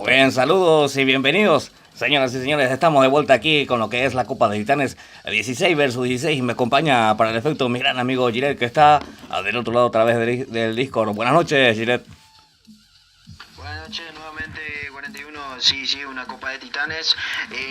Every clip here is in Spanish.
Muy bien, saludos y bienvenidos. Señoras y señores, estamos de vuelta aquí con lo que es la Copa de Titanes 16 versus 16 y me acompaña para el efecto mi gran amigo Giret que está del otro lado a través del Discord. Buenas noches, Giret. Buenas noches, nuevamente 41, sí, una Copa de Titanes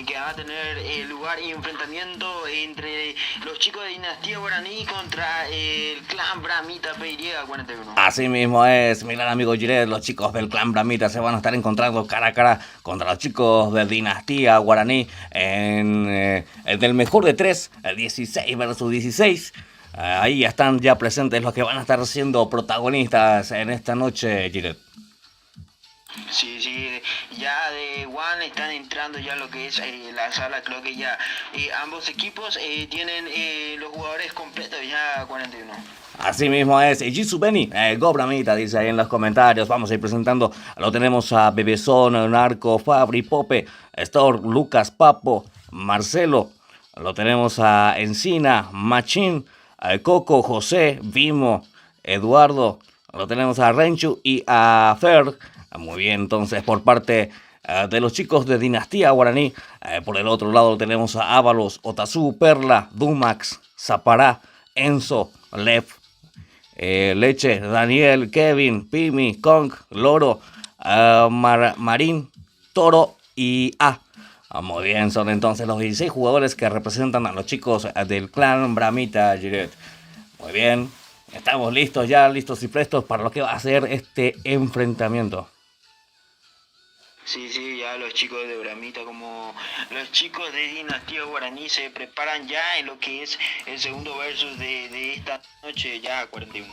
que va a tener lugar y enfrentamiento entre los chicos de Dinastía Guaraní contra el clan Bramita PY41. Así mismo es, mi gran amigo Giret, los chicos del clan Bramita se van a estar encontrando cara a cara contra los chicos de Dinastía Guaraní en el mejor de tres, 16 versus 16. Ahí están ya presentes los que van a estar siendo protagonistas en esta noche, Giret. Sí, ya de One están entrando ya lo que es la sala, creo que ya ambos equipos tienen los jugadores completos ya 41. Así mismo es, Jitsu Benny, Gobramita, dice ahí en los comentarios. Vamos a ir presentando. Lo tenemos a Bebezón, Narco, Fabri, Pope, Stor, Lucas, Papo, Marcelo. Lo tenemos a Encina, Machín, Coco, José, Vimo, Eduardo. Lo tenemos a Renchu y a Fer. Muy bien, entonces por parte de los chicos de Dinastía Guaraní. Por el otro lado tenemos a Ábalos, Otazu, Perla, Dumax, Zapará, Enzo, Lev, Leche, Daniel, Kevin, Pimi, Kong, Loro, Marín, Toro y A. Muy bien, son entonces los 16 jugadores que representan a los chicos del clan Bramita Giret. Muy bien, estamos listos ya, listos y prestos para lo que va a ser este enfrentamiento. Sí, ya los chicos de Bramita como los chicos de Dinastía Guaraní se preparan ya en lo que es el segundo versus de esta noche ya 41.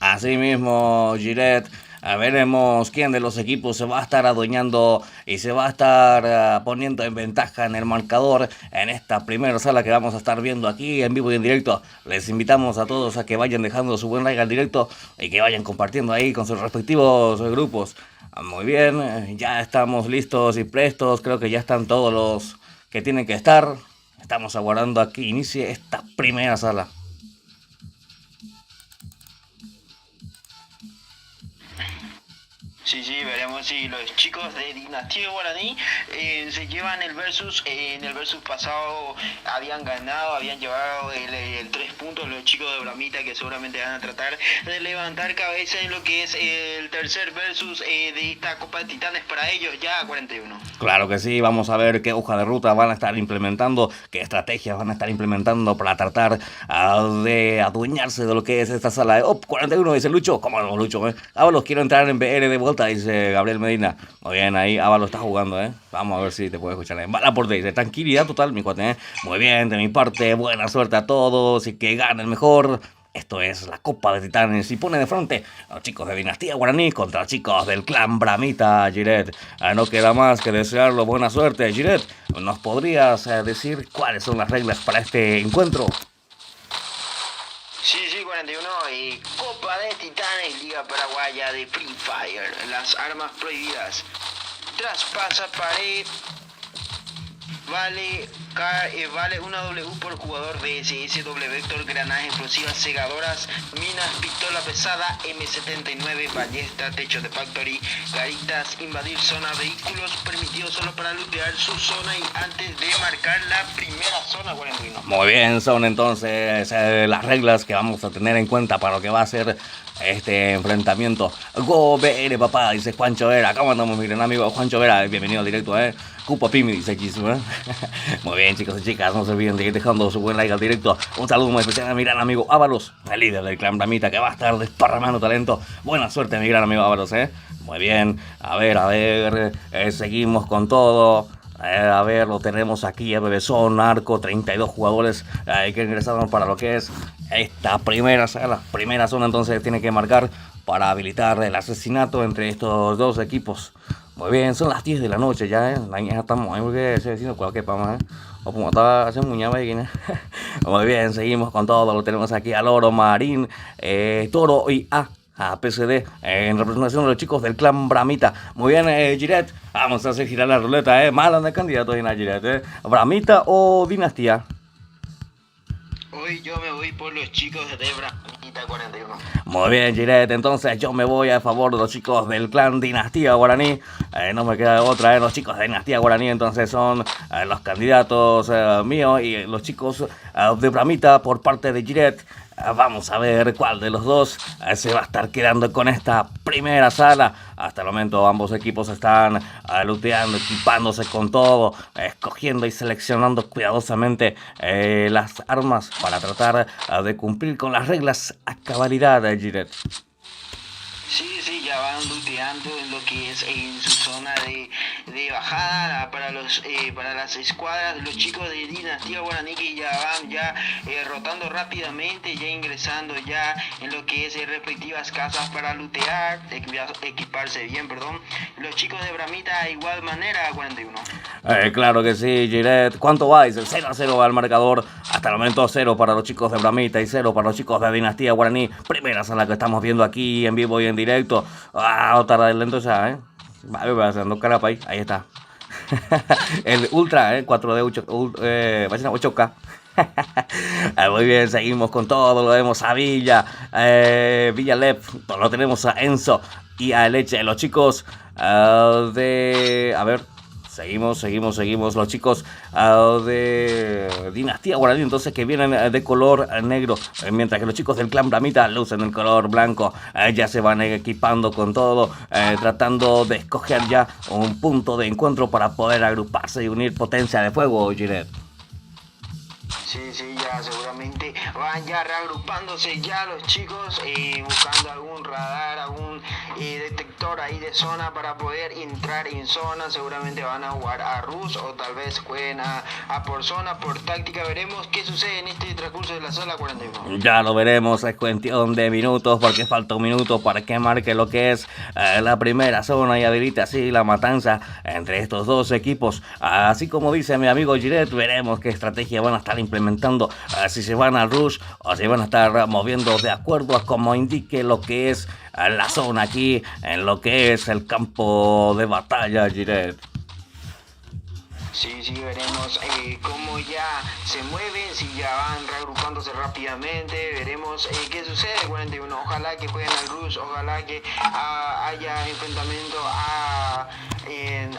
Así mismo, Giret. Veremos quién de los equipos se va a estar adueñando y se va a estar poniendo en ventaja en el marcador en esta primera sala que vamos a estar viendo aquí en vivo y en directo. Les invitamos a todos a que vayan dejando su buen like al directo y que vayan compartiendo ahí con sus respectivos grupos. Muy bien, ya estamos listos y prestos. Creo que ya están todos los que tienen que estar. Estamos aguardando a que inicie esta primera sala. Sí, veremos si los chicos de Dinastía Guaraní se llevan el versus. En el versus pasado habían ganado, habían llevado el 3 puntos los chicos de Bramita, que seguramente van a tratar de levantar cabeza en lo que es el tercer versus de esta Copa de Titanes para ellos ya 41. Claro que sí, vamos a ver qué hoja de ruta van a estar implementando, qué estrategias van a estar implementando para tratar de adueñarse de lo que es esta sala de 41, dice Lucho. ¿Cómo no, Lucho? Ábalos, quiero entrar en BR de vuelta, dice Gabriel Medina. Muy bien, ahí Ábalos está jugando, Vamos a ver si te puedo escuchar. Bala por dice, tranquilidad total, mi cuate, Muy bien, de mi parte, buena suerte a todos y que gane el mejor. Esto es la Copa de Titanes y pone de frente a los chicos de Dinastía Guaraní contra los chicos del clan Bramita, Giret. No queda más que desearlo buena suerte, Giret. ¿Nos podrías decir cuáles son las reglas para este encuentro? Sí, 41, Copa de Titanes, Liga Paraguaya de Free Fire, las armas prohibidas. Traspasa pared, vale una W por jugador, VSS, doble vector, granadas explosivas, segadoras, minas, pistola pesada, M79, ballesta, techo de factory, garitas, invadir zona, vehículos permitidos solo para lootear su zona y antes de marcar la primera zona, 41. Muy bien, son entonces las reglas que vamos a tener en cuenta para lo que va a ser este enfrentamiento. Go BR, papá, dice Juancho Vera. ¿Cómo andamos, mi gran amigo Juancho Vera? Bienvenido al directo, Cupo Pimi, dice Jisoo, Muy bien, chicos y chicas, no se olviden de ir dejando su buen like al directo. Un saludo muy especial a mi gran amigo Ábalos, el líder del clan Bramita, que va a estar desparramando talento. Buena suerte, mi gran amigo Ábalos, Muy bien, a ver, seguimos con todo. A ver, lo tenemos aquí, el Bebezón, Narco, 32 jugadores que ingresaron para lo que es esta primera sala. Primera zona entonces tiene que marcar para habilitar el asesinato entre estos dos equipos. Muy bien, son las 10 de la noche ya, ya estamos ahí porque se vecino cualquier pama, O como estaba haciendo muñeca y Muy bien, seguimos con todo, lo tenemos aquí a Loro, Marín, Toro y a PCD en representación de los chicos del clan Bramita. Muy bien, Giret, vamos a hacer girar la ruleta, Malan de candidatos en la Giret, Bramita o Dinastía. Hoy yo me voy por los chicos de Bramita 41. Muy bien, Giret, entonces yo me voy a favor de los chicos del clan Dinastía Guaraní. No me queda otra, los chicos de Dinastía Guaraní entonces son los candidatos míos y los chicos de Bramita por parte de Giret. Vamos a ver cuál de los dos se va a estar quedando con esta primera sala. Hasta el momento ambos equipos están looteando, equipándose con todo, escogiendo y seleccionando cuidadosamente las armas para tratar de cumplir con las reglas a cabalidad de Giret. Sí, ya van looteando en lo que es en su zona de bajada para las escuadras, los chicos de Dinastía Guaraní que ya van rotando rápidamente, ya ingresando ya en lo que es respectivas casas para lootear, equiparse bien, perdón. Los chicos de Bramita de igual manera 41. Claro que sí, Giret. ¿Cuánto va? Dice 0-0 va el marcador. Hasta el momento 0 para los chicos de Bramita y 0 para los chicos de Dinastía Guaraní. Primera sala que estamos viendo aquí en vivo y en directo. Tarda lento ya, Va haciendo cara para ahí está. El Ultra, 4D 8K. Muy bien, seguimos con todo. Lo vemos a Villalev, lo tenemos a Enzo y a Leche. Los chicos de... A ver... Seguimos, los chicos de Dinastía Guaraní, entonces que vienen de color negro, mientras que los chicos del clan Bramita lucen el color blanco, ya se van equipando con todo, tratando de escoger ya un punto de encuentro para poder agruparse y unir potencia de fuego, Giret. Sí, ya seguramente van ya reagrupándose ya los chicos, buscando algún radar, algún detector ahí de zona para poder entrar en zona. Seguramente van a jugar a Rush o tal vez jueguen a por zona, por táctica. Veremos qué sucede en este transcurso de la sala 41. Ya lo veremos, es cuestión de minutos porque falta un minuto para que marque lo que es la primera zona y habilite así la matanza entre estos dos equipos. Así como dice mi amigo Giret, veremos qué estrategia van a estar implementando, si se van al rush o si van a estar moviendo de acuerdo a como indique lo que es la zona aquí en lo que es el campo de batalla, Giret. Sí, veremos cómo ya se mueven, si ya van reagrupándose rápidamente, veremos qué sucede 41, ojalá que jueguen al rush, ojalá que haya enfrentamiento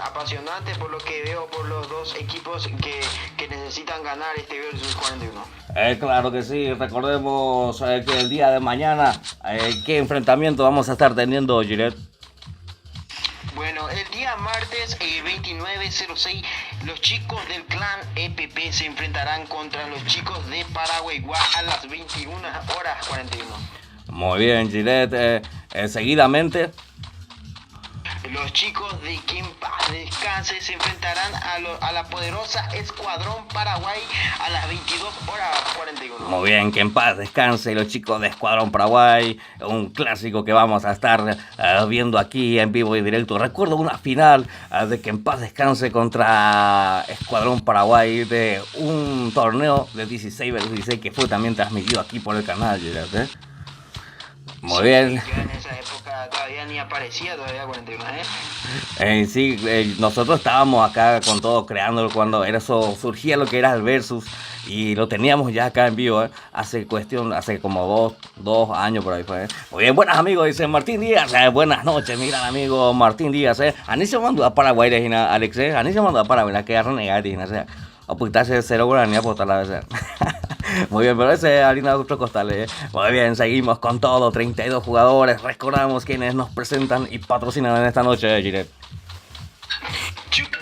apasionante por lo que veo por los dos equipos que necesitan ganar este versus 41. Claro que sí, recordemos que el día de mañana, ¿qué enfrentamiento vamos a estar teniendo, Giret? Bueno, el día martes 29/06, los chicos del clan EPP se enfrentarán contra los chicos de Paraguay a las 21:41. Muy bien, Giret. Seguidamente, los chicos de Que en Paz Descanse se enfrentarán a la poderosa Escuadrón Paraguay a las 22:41. muy bien, Que en Paz Descanse, los chicos de Escuadrón Paraguay, un clásico que vamos a estar viendo aquí en vivo y directo. Recuerdo una final de Que en Paz Descanse contra Escuadrón Paraguay de un torneo de 16x16 que fue también transmitido aquí por el canal, Giret, Muy bien. Yo en esa época todavía ni aparecía 41, Nosotros estábamos acá con todo creando cuando eso surgía lo que era el Versus y lo teníamos ya acá en vivo, hace como dos años por ahí fue. Muy bien, buenas amigos, dice Martín Díaz, buenas noches, mi gran amigo Martín Díaz, Ani se mandó a Paraguay, Alex, Ani se mandó a Paraguay, que renegar, apuntarse 0 guaraní a apostar la vez. Muy bien, pero ese es harina de otro costal, Muy bien, seguimos con todo, 32 jugadores, recordamos quienes nos presentan y patrocinan en esta noche, Giret.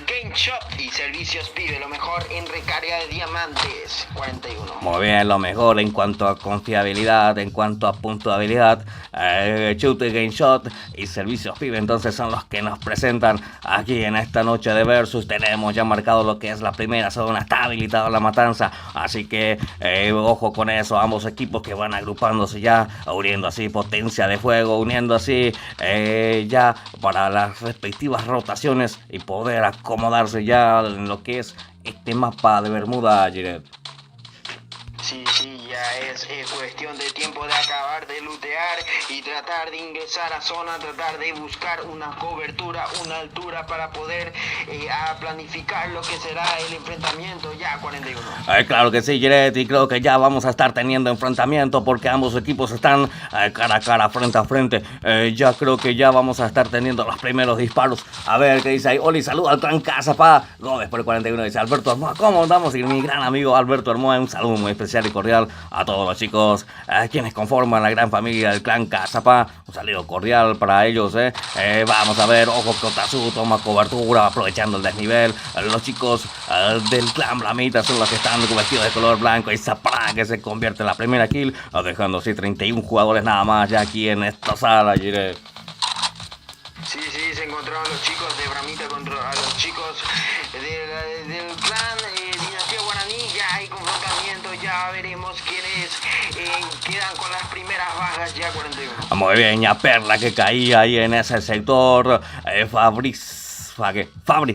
Game Shop y Servicios Pibe, lo mejor en recarga de diamantes 41. Muy bien, lo mejor en cuanto a confiabilidad, en cuanto a puntuabilidad, Chute Game Shot y Servicios Pibe, entonces son los que nos presentan aquí en esta noche de Versus. Tenemos ya marcado lo que es la primera zona, está habilitada la matanza, así que ojo con eso, ambos equipos que van agrupándose ya, uniendo así potencia de fuego, uniendo así ya para las respectivas rotaciones y poder acomodarse ya en lo que es este mapa de Bermuda, Giret. Sí, ya es cuestión de tiempo de acabar de lootear y tratar de ingresar a zona, tratar de buscar una cobertura, una altura para poder a planificar lo que será el enfrentamiento ya 41. Claro que sí, Jiret, y creo que ya vamos a estar teniendo enfrentamiento porque ambos equipos están cara a cara, frente a frente. Ya creo que ya vamos a estar teniendo los primeros disparos. A ver qué dice ahí. Oli, saludo al clan Casapa. Gómez por el 41 dice Alberto Hermoa. ¿Cómo andamos? Y mi gran amigo Alberto Hermoa, un saludo muy especial y cordial a todos los chicos quienes conforman la gran familia del clan Casapa. Un saludo cordial para ellos. Vamos a ver, ojo que Otazu toma cobertura aprovechando el desnivel. Los chicos del clan Blamita son los que están vestidos de color blanco y Zapara que se convierte en la primera kill, dejando así 31 jugadores nada más ya aquí en esta sala, Jiret. Sí, se encontraron los chicos de Bramita contra los chicos del clan Dinastía Guaraní. Ya hay confrontamiento, ya veremos quiénes quedan con las primeras bajas ya 41. Muy bien, ya Perla que caía ahí en ese sector, Fabri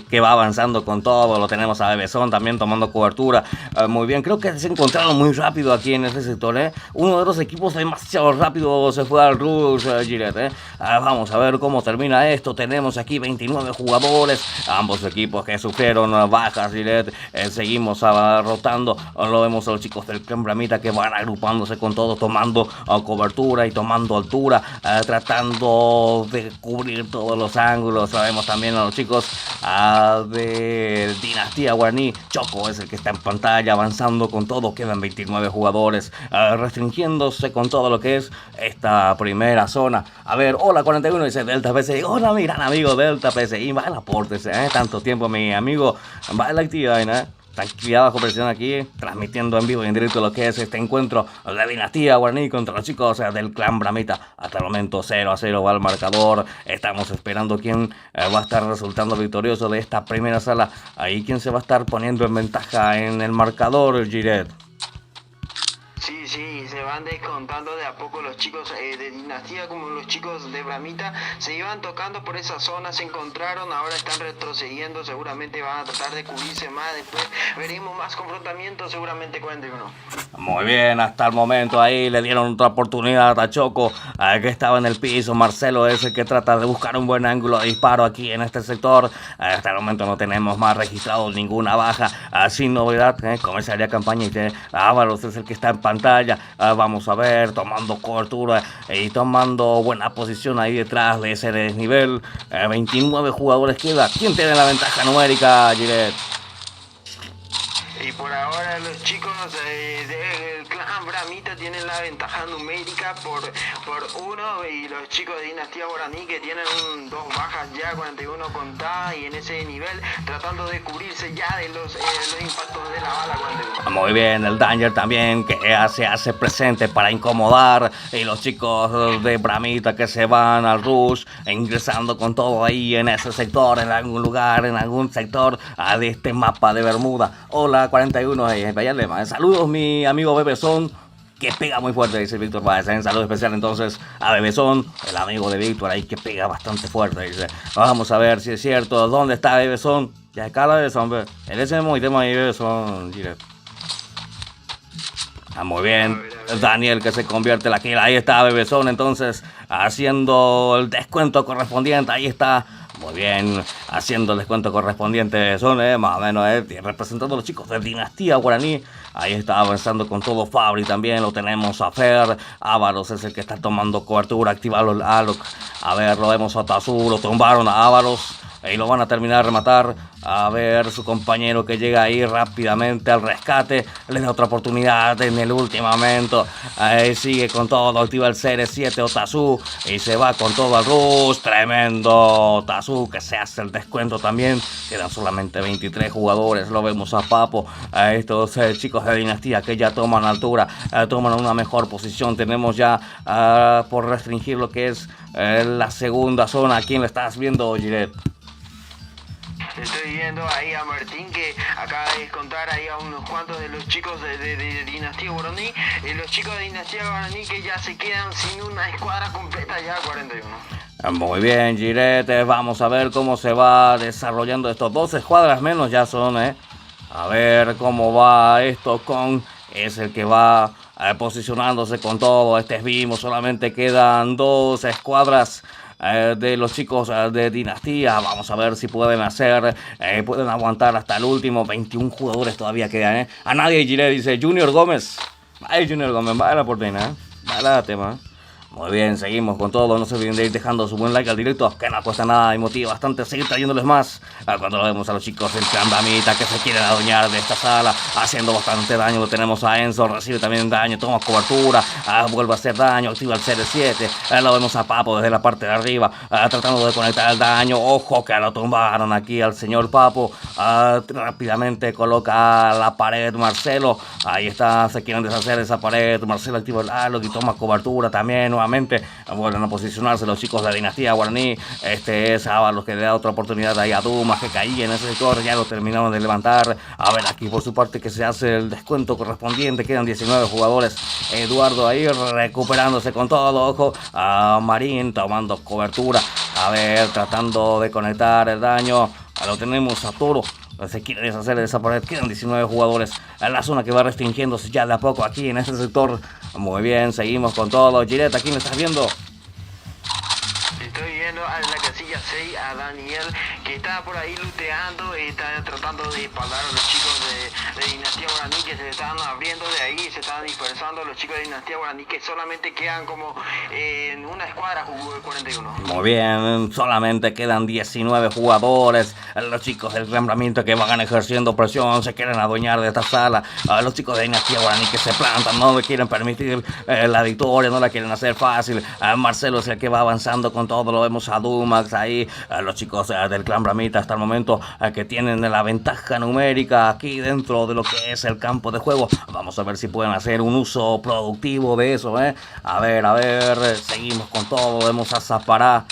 que va avanzando con todo, lo tenemos a Bebezón también tomando cobertura. Muy bien, creo que se encontraron muy rápido aquí en este sector. Uno de los equipos demasiado rápido se fue al rush, Jiret. Vamos a ver cómo termina esto. Tenemos aquí 29 jugadores, ambos equipos que sufrieron bajas, Jiret. Seguimos rotando, lo vemos a los chicos del clan Bramita que van agrupándose con todo, tomando cobertura y tomando altura, tratando de cubrir todos los ángulos. Lo vemos también a los chicos de Dinastía Guaraní. Choco es el que está en pantalla avanzando con todo, quedan 29 jugadores, restringiéndose con todo lo que es esta primera zona. A ver, hola 41 dice Delta PCI. Hola mi gran amigo Delta PCI, va el aporte, tanto tiempo mi amigo, va la actividad, tranquilidad bajo presión aquí, transmitiendo en vivo y en directo lo que es este encuentro de Dinastía Guaraní contra los chicos del clan Bramita. Hasta el momento 0-0 va el marcador. Estamos esperando quién va a estar resultando victorioso de esta primera sala. Ahí quién se va a estar poniendo en ventaja en el marcador, Jiret. Sí, se van descontando de a poco los chicos de Dinastía como los chicos de Bramita. Se iban tocando por esa zona, se encontraron, ahora están retrocediendo, seguramente van a tratar de cubrirse más. Después veremos más confrontamientos, seguramente 41. Muy bien, hasta el momento ahí le dieron otra oportunidad a Choco, que estaba en el piso. Marcelo es el que trata de buscar un buen ángulo de disparo aquí en este sector. Hasta el momento no tenemos más registrado ninguna baja, sin novedad. Comenzaría campaña y Ávaros es el que está en pantalla. Vamos a ver, tomando cobertura y tomando buena posición ahí detrás de ese desnivel. 29 jugadores queda. ¿Quién tiene la ventaja numérica, Jiret? Y por ahora los chicos del clan Bramita tienen la ventaja numérica por uno, y los chicos de Dinastía Guaraní que tienen dos bajas ya, 41 contadas, y en ese nivel tratando de cubrirse ya de los impactos de la bala 41. Muy bien, el Danger también que se hace presente para incomodar, y los chicos de Bramita que se van al rush, ingresando con todo ahí en ese sector, en algún lugar, en algún sector de este mapa de Bermuda. Hola 41, saludos mi amigo Bebezón, que pega muy fuerte, dice Víctor Báez. Un saludo especial entonces a Bebezón, el amigo de Víctor ahí que pega bastante fuerte, dice. Vamos a ver si es cierto. ¿Dónde está Bebezón? Ya acá la Bebezón, el ese muy tema ahí Bebezón, directo. Muy bien, Daniel que se convierte en la kill. Ahí está Bebezón entonces haciendo el descuento correspondiente. Ahí está, muy bien, haciendo el descuento correspondiente. Son más o menos representando a los chicos de Dinastía Guaraní. Ahí está avanzando con todo Fabri también. Lo tenemos a Fer. Ávaros es el que está tomando cobertura. Activarlo el Alok. A ver, lo vemos a Tazú. Lo tumbaron a Ávaros y lo van a terminar de rematar. A ver, su compañero que llega ahí rápidamente al rescate. Le da otra oportunidad en el último momento. Ahí sigue con todo. Activa el CR7 Otazu. Y se va con todo al rush. Tremendo Otazu que se hace el descuento también. Quedan solamente 23 jugadores. Lo vemos a Papo. A estos chicos de Dinastía que ya toman altura. Toman una mejor posición. Tenemos ya por restringir lo que es la segunda zona. ¿A quién le estás viendo, Jiret? Estoy viendo ahí a Martín que acaba de descontar ahí a unos cuantos de los chicos de Dinastía Guaraní. Los chicos de Dinastía Guaraní que ya se quedan sin una escuadra completa ya 41. Muy bien, Jiret, vamos a ver cómo se va desarrollando estos 2 escuadras menos ya son, A ver cómo va esto con... Es el que va posicionándose con todo. Vimos, solamente quedan 2 escuadras de los chicos de Dinastía. Vamos a ver si pueden pueden aguantar hasta el último. 21 jugadores todavía quedan, A nadie giré, dice Junior Gómez. Ay, Junior Gómez, vale la oportunidad, vale la tema. Muy bien, seguimos con todo. No se olviden de ir dejando su buen like al directo, que no cuesta nada y motiva bastante a seguir trayéndoles más. Cuando lo vemos a los chicos del clan Bramita que se quieren adueñar de esta sala, haciendo bastante daño. Lo tenemos a Enzo, recibe también daño, toma cobertura, vuelve a hacer daño, activa el CR7. Lo vemos a Papo desde la parte de arriba, tratando de conectar el daño. Ojo que lo tumbaron aquí al señor Papo. Rápidamente coloca la pared Marcelo. Ahí está, se quieren deshacer de esa pared. Marcelo activa el halo y toma cobertura también. Nuevamente vuelven a posicionarse los chicos de Dinastía Guaraní. Es Ábalos que le da otra oportunidad ahí a Dumas, que caía en ese sector, ya lo terminaron de levantar. A ver, aquí por su parte que se hace el descuento correspondiente, quedan 19 jugadores. Eduardo ahí recuperándose con todo. Ojo a Marín tomando cobertura, a ver, tratando de conectar el daño. Lo tenemos a Toro, se quiere deshacer de esa pared. Quedan 19 jugadores en la zona que va restringiéndose ya de a poco aquí en este sector. Muy bien, seguimos con todo. Giret, ¿a quién estás viendo? Estoy viendo a la casilla 6 a Daniel, que está por ahí looteando, está tratando de espaldar a los chicos de Dinastía Guaraní, que se están abriendo de ahí, se están dispersando los chicos de Dinastía Guaraní, que solamente quedan como en una escuadra jugó de 41. Muy bien, solamente quedan 19 jugadores. Los chicos del Gran Bramita que van ejerciendo presión, se quieren adueñar de esta sala. Los chicos de Dinastía Guaraní que se plantan, no le quieren permitir la victoria, no la quieren hacer fácil. Marcelo es el que va avanzando con todo, lo vemos a Dumax ahí. Los chicos del Clan Bramita hasta el momento que tienen la ventaja numérica aquí dentro de lo que es el campo de juego. Vamos a ver si pueden hacer un uso productivo de eso, A ver, seguimos con todo. Vemos a Zapará.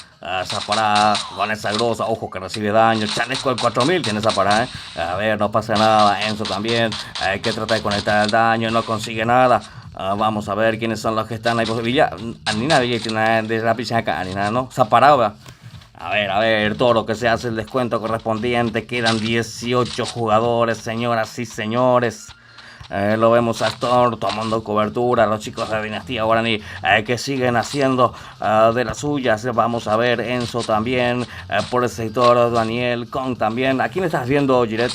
Zapará con esa grosa, ojo que recibe daño. Chaleco el 4000 tiene Zapará, A ver, no pasa nada. Enzo también, que trata de conectar el daño, no consigue nada. Vamos a ver quiénes son los que están ahí. Villa, Anina Villa tiene de la picha acá, Anina, ¿no? Zapará, A ver, Toro que se hace el descuento correspondiente. Quedan 18 jugadores, señoras y señores. Lo vemos a Thor tomando cobertura, los chicos de Dinastía Guaraní que siguen haciendo de las suyas. Vamos a ver Enzo también por el sector, Daniel Con también. ¿A quién estás viendo, Giret?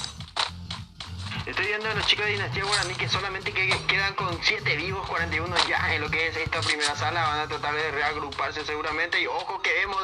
Estoy viendo a los chicos de Dinastía Guaraní que solamente quedan con 7 vivos, 41 ya en lo que es esta primera sala. Van a tratar de reagruparse seguramente. Y ojo que vemos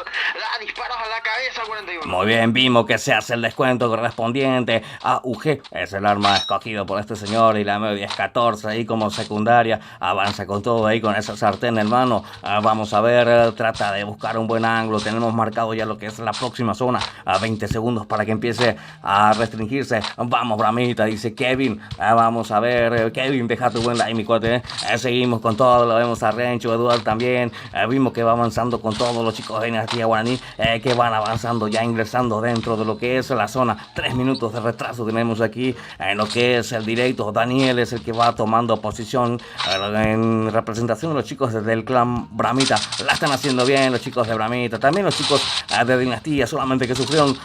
disparos a la cabeza, 41. Muy bien, vimos que se hace el descuento correspondiente a UG. Es el arma escogido por este señor. Y la M1014 ahí como secundaria. Avanza con todo ahí con esa sartén en mano. Vamos a ver, trata de buscar un buen ángulo. Tenemos marcado ya lo que es la próxima zona. A 20 segundos para que empiece a restringirse. Vamos, Bramita, dice Kevin. Vamos a ver, Kevin, deja tu buen like, mi cuate. Seguimos con todo, lo vemos a Rencho, Eduardo también. Vimos que va avanzando con todos los chicos de Dinastía Guaraní, que van avanzando ya, ingresando dentro de lo que es la zona. 3 minutos de retraso tenemos aquí en lo que es el directo. Daniel es el que va tomando posición en representación de los chicos del Clan Bramita. La están haciendo bien los chicos de Bramita, también los chicos de Dinastía, solamente que sufrieron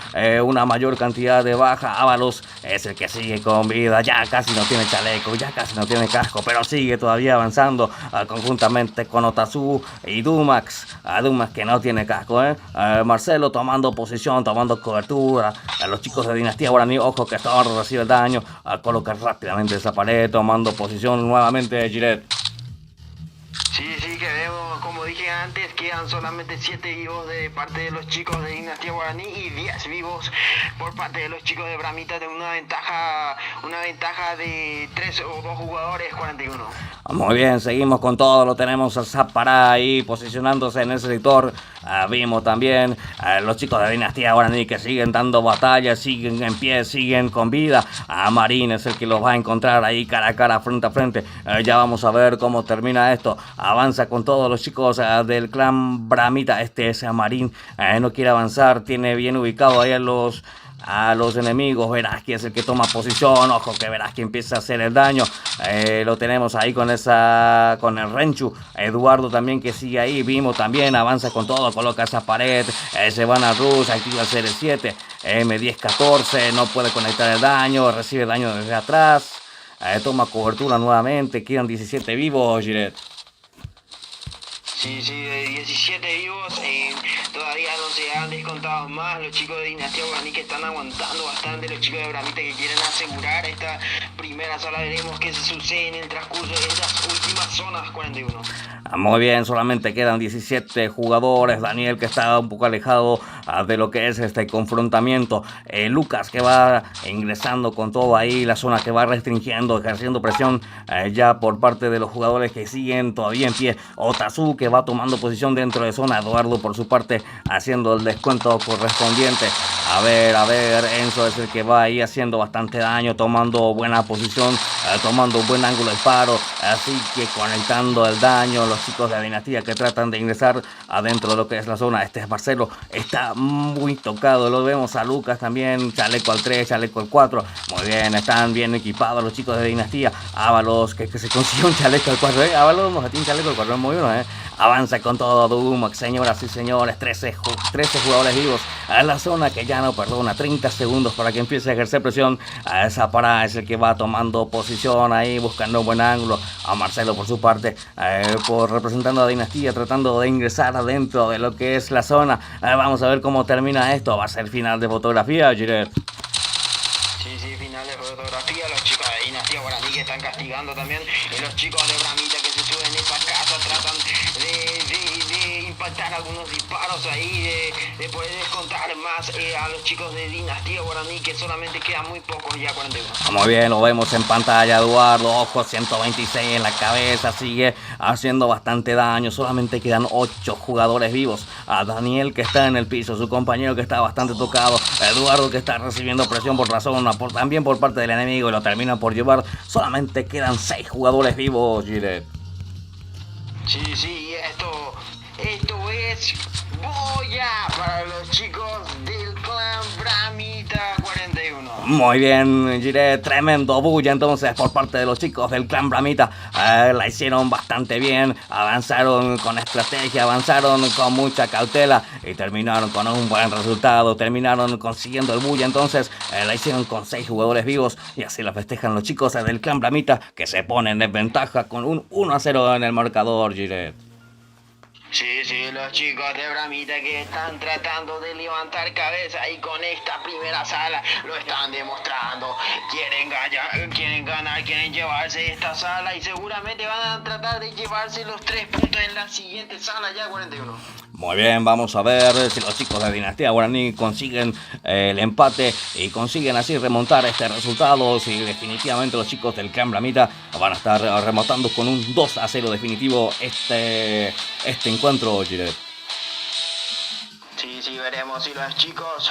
una mayor cantidad de baja. Ábalos es el que sigue con vida, ya casi no tiene chaleco, ya casi no tiene casco, pero sigue todavía avanzando conjuntamente con Otazu y Dumax. Dumax que no tiene casco, Marcelo tomando posición, tomando cobertura. Los chicos de Dinastía Guaraní, ojo que Thor recibe el daño, colocar rápidamente esa pared, tomando posición nuevamente Giret. Sí, que vemos, como dije antes, quedan solamente 7 vivos de parte de los chicos de Dinastía Guaraní y 10 vivos por parte de los chicos de Bramita, de una ventaja de 3 o 2 jugadores, 41. Muy bien, seguimos con todo, lo tenemos a Zapará ahí posicionándose en ese sector. Vimos también los chicos de Dinastía Guaraní que siguen dando batalla, siguen en pie, siguen con vida. Marín es el que los va a encontrar ahí cara a cara, frente a frente. Ya vamos a ver cómo termina esto. Avanza con todos los chicos del Clan Bramita. Este es Marín, no quiere avanzar, tiene bien ubicado ahí a los enemigos. Velázquez es el que toma posición, ojo que Velázquez empieza a hacer el daño. Lo tenemos ahí con el Renchu. Eduardo también que sigue ahí, vimos también, avanza con todo, coloca esa pared, se van a Rus, activa el CR7, M1014, no puede conectar el daño, recibe daño desde atrás. toma cobertura nuevamente, quedan 17 vivos, Giret. Sí, de 17 vivos, todavía no se han descontado más los chicos de Dinastía Guaraní, que están aguantando bastante, los chicos de Bramita que quieren asegurar esta primera sala. Veremos qué se sucede en el transcurso de estas últimas zonas 41. Muy bien, solamente quedan 17 jugadores. Daniel, que está un poco alejado de lo que es este confrontamiento. Lucas, que va ingresando con todo ahí, la zona que va restringiendo, ejerciendo presión ya por parte de los jugadores que siguen todavía en pie. Otazu, que va tomando posición dentro de zona. Eduardo, por su parte, haciendo el descuento correspondiente. A ver, Enzo es el que va ahí haciendo bastante daño, tomando buena posición, tomando un buen ángulo de disparo, así que conectando el daño. Los chicos de la Dinastía que tratan de ingresar adentro de lo que es la zona. Este es Marcelo, está muy tocado, lo vemos a Lucas también, chaleco al 3, chaleco al 4, muy bien, están bien equipados los chicos de Dinastía. Ábalos, que se consiguió un chaleco al 4, Ábalos nos tiene un chaleco al 4, muy bueno, avanza con todo Dumax, señoras y señores, 13 jugadores vivos a la zona que ya no perdona, 30 segundos para que empiece a ejercer presión. A esa parada es el que va tomando posición ahí, buscando un buen ángulo. A Marcelo, por su parte, representando a Dinastía, tratando de ingresar adentro de lo que es la zona. Vamos a ver cómo termina esto. Va a ser final de fotografía, Giret. Sí, final de fotografía. Los chicos de Dinastía Guaraní que están castigando también. Y los chicos de Bramita que se suben en esa casa tratan de impactar algunos disparos ahí, de poder descontar más a los chicos de Dinastía Guaraní, que solamente quedan muy pocos ya, 41. Muy bien, lo vemos en pantalla, Eduardo. Ojo, 126 en la cabeza, sigue haciendo bastante daño. Solamente quedan 8 jugadores vivos. A Daniel, que está en el piso, su compañero que está bastante tocado, Eduardo, que está recibiendo presión por la zona, también por parte del enemigo, y lo termina por llevar. Solamente quedan 6 jugadores vivos, Giret. Sí, esto es boya para los chicos del clan Bramita 41. Muy bien, Giret, tremendo bulla entonces por parte de los chicos del clan Bramita. La hicieron bastante bien, avanzaron con estrategia, avanzaron con mucha cautela y terminaron con un buen resultado. Terminaron consiguiendo el bulla, entonces la hicieron con 6 jugadores vivos, y así la festejan los chicos del clan Bramita, que se ponen en ventaja con un 1-0 en el marcador, Giret. Sí, los chicos de Bramita que están tratando de levantar cabeza, y con esta primera sala lo están demostrando. Quieren ganar, quieren llevarse esta sala, y seguramente van a tratar de llevarse los 3 puntos en la siguiente sala ya, 41. Muy bien, vamos a ver si los chicos de Dinastía Guaraní consiguen el empate y consiguen así remontar este resultado. Si definitivamente los chicos del clan Bramita van a estar remontando con un 2-0 definitivo este encuentro, Giret. Sí, veremos si los chicos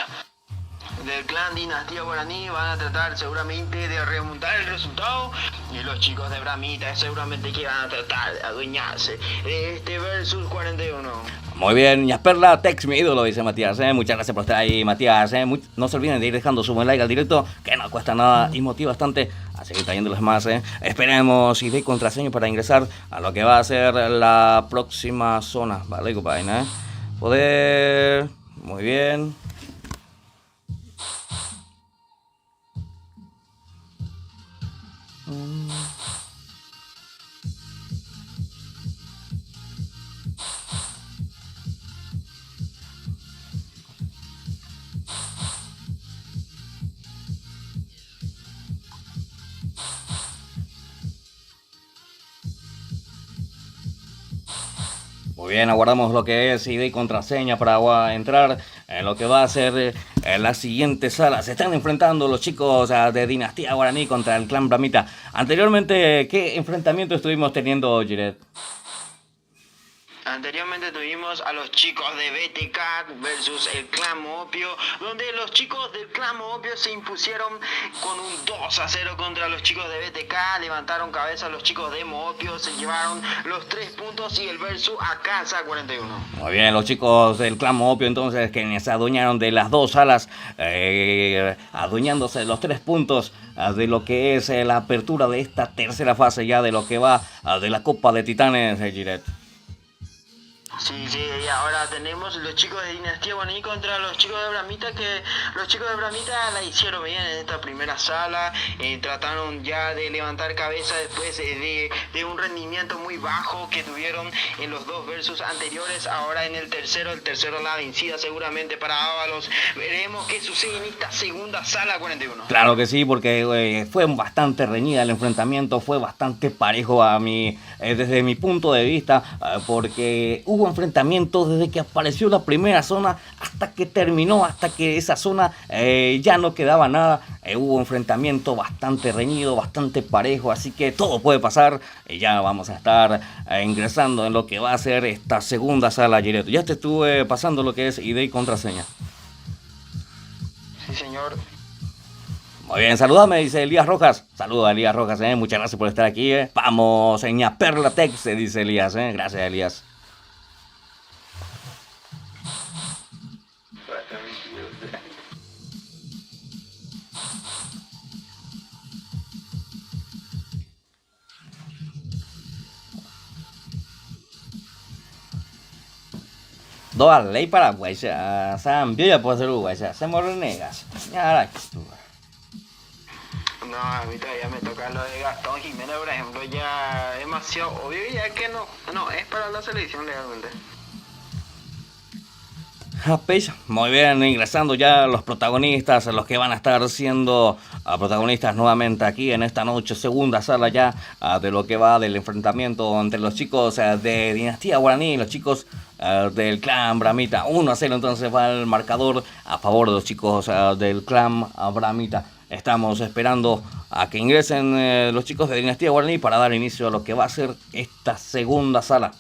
del clan Dinastía Guaraní van a tratar seguramente de remontar el resultado, y los chicos de Bramita seguramente que van a tratar de adueñarse de este versus 41. Muy bien, Ñasperla, Tex, mi ídolo, dice Matías. Muchas gracias por estar ahí, Matías. No se olviden de ir dejando su buen like al directo, que no cuesta nada y motiva bastante a seguir trayéndoles más. Esperemos y de contraseña para ingresar a lo que va a ser la próxima zona. Vale, compadre, Poder. Muy bien. Muy bien, aguardamos lo que es ID y contraseña para entrar en lo que va a ser la siguiente sala. Se están enfrentando los chicos de Dinastía Guaraní contra el clan Bramita. Anteriormente, ¿qué enfrentamiento estuvimos teniendo, Giret? Anteriormente tuvimos a los chicos de BTK versus el clan Moopio, donde los chicos del clan Moopio se impusieron con un 2-0 contra los chicos de BTK. Levantaron cabeza los chicos de Moopio, se llevaron los 3 puntos y el versus a casa 41. Muy bien, los chicos del clan Moopio entonces, que se adueñaron de las 2 salas, adueñándose de los 3 puntos de lo que es la apertura de esta tercera fase ya de lo que va de la Copa de Titanes, Giret. Sí, sí, y ahora tenemos los chicos de Dinastía Guaraní contra los chicos de Bramita, que los chicos de Bramita la hicieron bien en esta primera sala, trataron ya de levantar cabeza después de un rendimiento muy bajo que tuvieron en los dos versus anteriores. Ahora en el tercero la vencida seguramente para Ábalos. Veremos qué sucede en esta segunda sala 41. Claro que sí, porque fue bastante reñida el enfrentamiento, fue bastante parejo desde mi punto de vista, porque hubo enfrentamientos desde que apareció la primera zona hasta que terminó, hasta que esa zona ya no quedaba nada. Hubo enfrentamiento bastante reñido, bastante parejo, así que todo puede pasar. Ya vamos a estar ingresando en lo que va a ser esta segunda sala, Gireto. Ya te estuve pasando lo que es ID y contraseña. Sí, señor. Muy bien, saludame, dice Elías Rojas. Saludos a Elías Rojas, muchas gracias por estar aquí. Vamos, seña Perlatec, se dice Elías, gracias Elías. Doa ley paraguaya, San ya puede ser uruguaya, se renegas. Ya No, a mí todavía me toca lo de Gastón Jiménez, por ejemplo, ya demasiado obvio, ya que no es para la selección legalmente. Muy bien, ingresando ya los protagonistas, los que van a estar siendo protagonistas nuevamente aquí en esta noche, segunda sala ya de lo que va del enfrentamiento entre los chicos de Dinastía Guaraní y los chicos del clan Bramita. 1-0 entonces va el marcador a favor de los chicos del clan Bramita. Estamos esperando a que ingresen los chicos de Dinastía Guaraní para dar inicio a lo que va a ser esta segunda sala.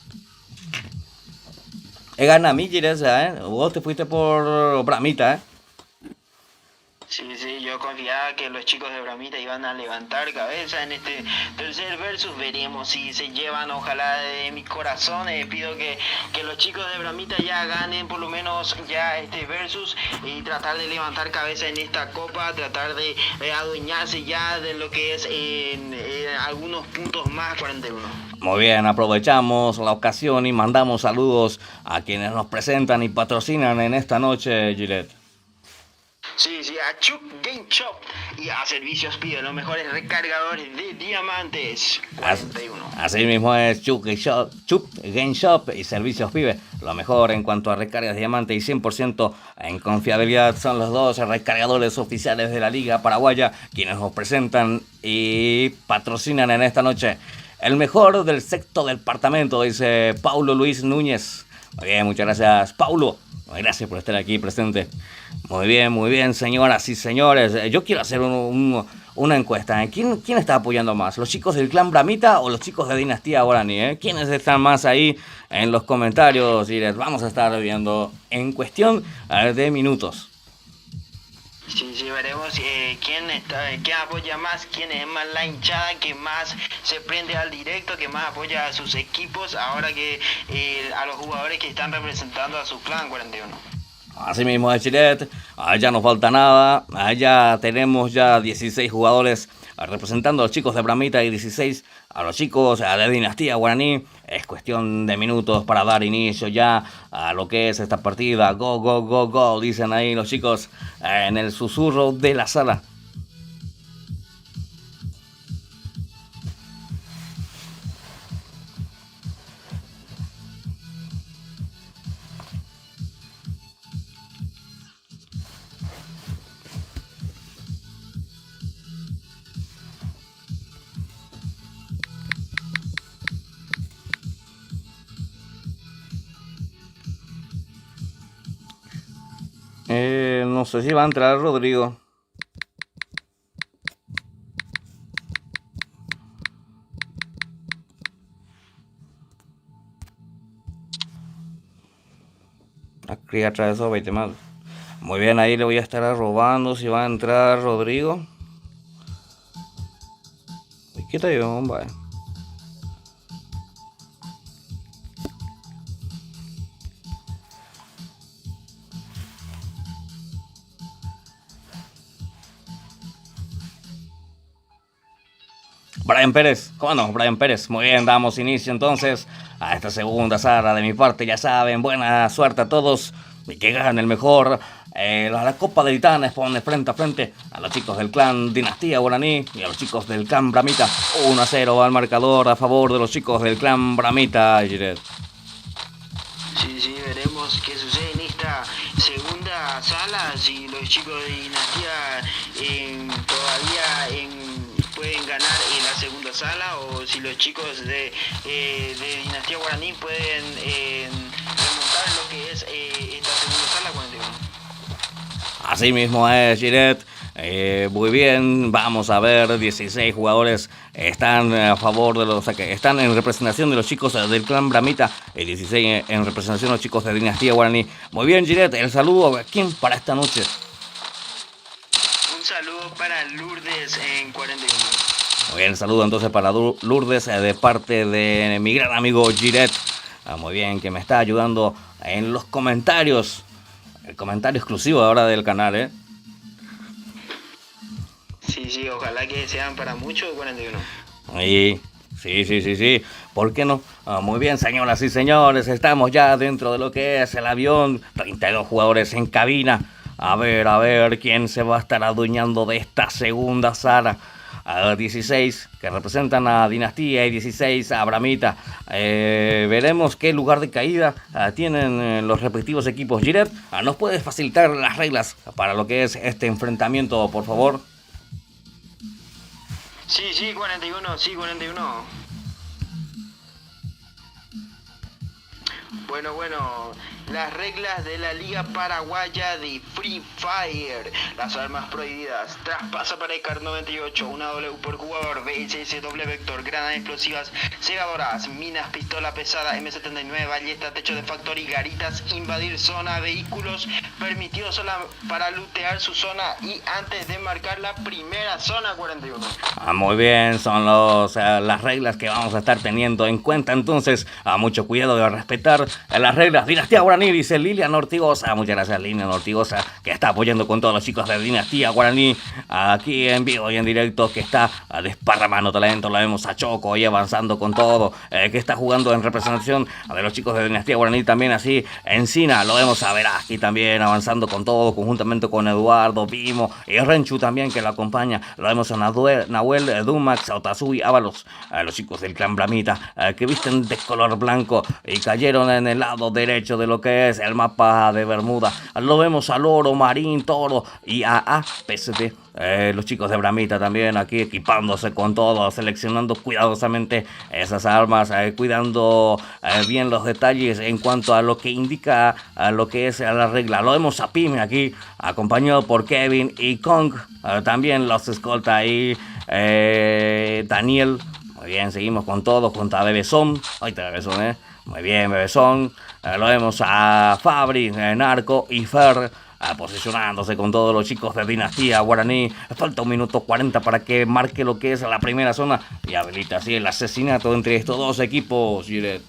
Gana Miguel, vos te fuiste por Bramita, Sí, yo confiaba que los chicos de Bramita iban a levantar cabeza en este tercer versus. Veremos si se llevan, ojalá de mi corazón. Pido que los chicos de Bramita ya ganen por lo menos ya este versus y tratar de levantar cabeza en esta copa, tratar de adueñarse ya de lo que es algunos puntos más 41. Muy bien, aprovechamos la ocasión y mandamos saludos a quienes nos presentan y patrocinan en esta noche, Gillette. Sí, a Chuck Game Shop y a Servicios Pibe, los mejores recargadores de diamantes 41. Así mismo es Chuck Game Shop y Servicios Pibe, lo mejor en cuanto a recargas de diamante y 100% en confiabilidad. Son los dos recargadores oficiales de la Liga Paraguaya quienes nos presentan y patrocinan en esta noche. El mejor del sexto departamento, dice Paulo Luis Núñez. Muy bien, muchas gracias, Paulo. Gracias por estar aquí presente. Muy bien, señoras y señores. Yo quiero hacer una encuesta. ¿Quién está apoyando más? ¿Los chicos del clan Bramita o los chicos de Dinastía Guaraní? ¿Quiénes están más ahí en los comentarios? Y les vamos a estar viendo en cuestión de minutos. Sí, veremos quién apoya más, quién es más la hinchada, que más se prende al directo, que más apoya a sus equipos, ahora que a los jugadores que están representando a su clan 41. Así mismo es, Chilet, allá no falta nada, allá tenemos ya 16 jugadores representando a los chicos de Bramita y 16 a los chicos de Dinastía Guaraní. Es cuestión de minutos para dar inicio ya a lo que es esta partida. Go, go, go, go, dicen ahí los chicos en el susurro de la sala. No sé si va a entrar Rodrigo. Aquí atravesó 20 más. Muy bien, ahí le voy a estar robando si va a entrar Rodrigo. ¿Qué te digo, hombre? Brian Pérez, ¿cómo no? Brian Pérez, muy bien, damos inicio entonces a esta segunda sala. De mi parte, ya saben, buena suerte a todos y que gane el mejor. La Copa de Titanes pone frente a frente a los chicos del clan Dinastía Guaraní y a los chicos del clan Bramita. 1-0 al marcador a favor de los chicos del clan Bramita, Giret. Sí, veremos qué sucede en esta segunda sala, si los chicos de Dinastía pueden ganar en la segunda sala o si los chicos de Dinastía Guaraní pueden remontar lo que es esta segunda sala 41. Así mismo es, Giret. Muy bien, vamos a ver, 16 jugadores están a favor de los, que están en representación de los chicos del clan Bramita y 16 en representación de los chicos de Dinastía Guaraní. Muy bien, Giret, el saludo, ¿quién para esta noche? Un saludo para Lourdes en 41. Muy bien, el saludo entonces para Lourdes de parte de mi gran amigo Giret. Muy bien, que me está ayudando en los comentarios. El comentario exclusivo ahora del canal, Sí, ojalá que sean para muchos 41. Sí. ¿Por qué no? Muy bien, señoras y señores, estamos ya dentro de lo que es el avión. 32 jugadores en cabina. A ver quién se va a estar adueñando de esta segunda sala. 16 que representan a Dinastía y 16 a Bramita. Veremos qué lugar de caída tienen los respectivos equipos. Giret, ¿nos puedes facilitar las reglas para lo que es este enfrentamiento, por favor? Sí, 41. Bueno, las reglas de la Liga Paraguaya de Free Fire. Las armas prohibidas: traspasa pared Kar 98, una W por jugador, VSS doble vector, granadas explosivas, segadoras, minas, pistola pesada, M79, ballesta, techo de factory, garitas, invadir zona, vehículos permitidos solo para lootear su zona y antes de marcar la primera zona 41. Muy bien, son las reglas que vamos a estar teniendo en cuenta, entonces mucho cuidado de respetar las reglas. Dinastía Guaraní, dice Lilian Ortigosa. Muchas gracias, Lilian Ortigosa, que está apoyando con todos los chicos de Dinastía Guaraní aquí en vivo y en directo, que está desparramando talento. Lo vemos a Choco ahí avanzando con todo, que está jugando en representación de los chicos de Dinastía Guaraní. También así Encina, lo vemos a Verazqui también avanzando con todo, conjuntamente con Eduardo, Pimo y Renchu también, que lo acompaña. Lo vemos a Nahuel, Dumax, Otazui, Ábalos, los chicos del clan Bramita, que visten de color blanco y cayeron en el lado derecho de lo que es el mapa de Bermuda. Lo vemos a Loro, Marín, Toro y a PST. Los chicos de Bramita también aquí equipándose con todo, seleccionando cuidadosamente esas armas, cuidando bien los detalles en cuanto a lo que indica lo que es la regla. Lo vemos a Pime aquí, acompañado por Kevin y Kong. También los escolta ahí Daniel. Muy bien, seguimos con todo junto a Bebezón. Ahí está Bebezón, Muy bien, Bebezón. Lo vemos a Fabri, Narco y Fer, posicionándose con todos los chicos de Dinastía Guaraní. Falta 1 minuto 40 para que marque lo que es la primera zona y habilita así el asesinato entre estos dos equipos, Giret.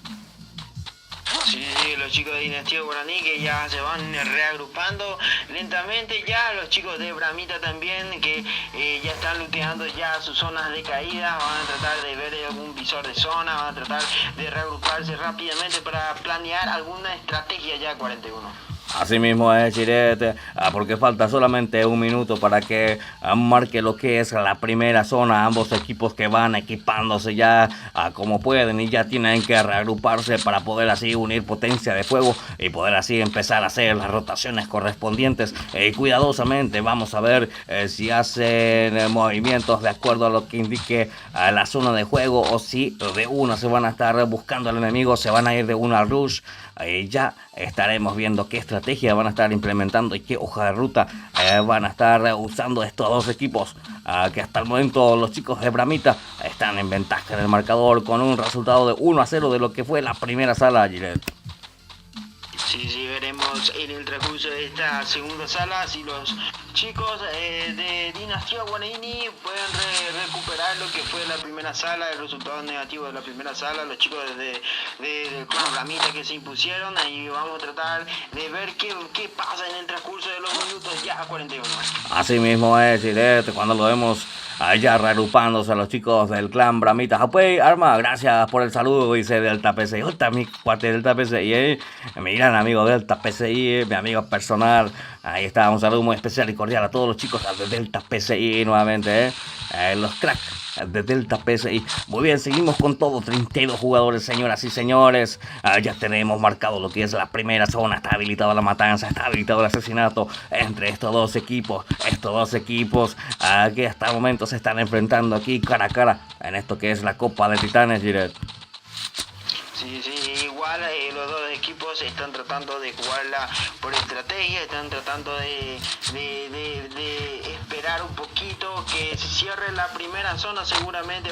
Sí, los chicos de Dinastía Guaraní que ya se van reagrupando lentamente, ya los chicos de Bramita también que ya están looteando ya sus zonas de caída, van a tratar de ver algún visor de zona, van a tratar de reagruparse rápidamente para planear alguna estrategia ya 41. Así mismo es, Giret, porque falta solamente 1 minuto para que marque lo que es la primera zona. Ambos equipos que van equipándose ya como pueden y ya tienen que reagruparse para poder así unir potencia de fuego y poder así empezar a hacer las rotaciones correspondientes. Cuidadosamente vamos a ver si hacen movimientos de acuerdo a lo que indique la zona de juego, o si de una se van a estar buscando al enemigo, se van a ir de una al rush. Ya estaremos viendo qué estrategia van a estar implementando y qué hoja de ruta van a estar usando estos dos equipos, que hasta el momento los chicos de Bramita están en ventaja en el marcador con un resultado de 1-0 de lo que fue la primera sala, Giret. Sí, veremos en el transcurso de esta segunda sala si los chicos de Dinastía Guaraní pueden recuperar lo que fue la primera sala, el resultado negativo de la primera sala, los chicos de Clan Bramita que se impusieron. Y vamos a tratar de ver qué pasa en el transcurso de los minutos ya 41. Así mismo es, Giret, cuando lo vemos allá reagrupándose a los chicos del clan Bramita. Pues, Arma, gracias por el saludo, dice Delta PCI. Otra mi cuate Delta PCI, mi gran amigo Delta PCI, mi amigo personal. Ahí está, un saludo muy especial y cordial a todos los chicos de Delta PCI nuevamente, los cracks de Delta PCI. Muy bien, seguimos con todo, 32 jugadores, señoras y señores. Ya tenemos marcado lo que es la primera zona, está habilitada la matanza, está habilitado el asesinato entre estos dos equipos. Que hasta el momento se están enfrentando aquí cara a cara en esto que es la Copa de Titanes, Jiret. Sí, igual los dos equipos están tratando de jugarla por estrategia, están tratando de esperar un poquito que se cierre la primera zona. Seguramente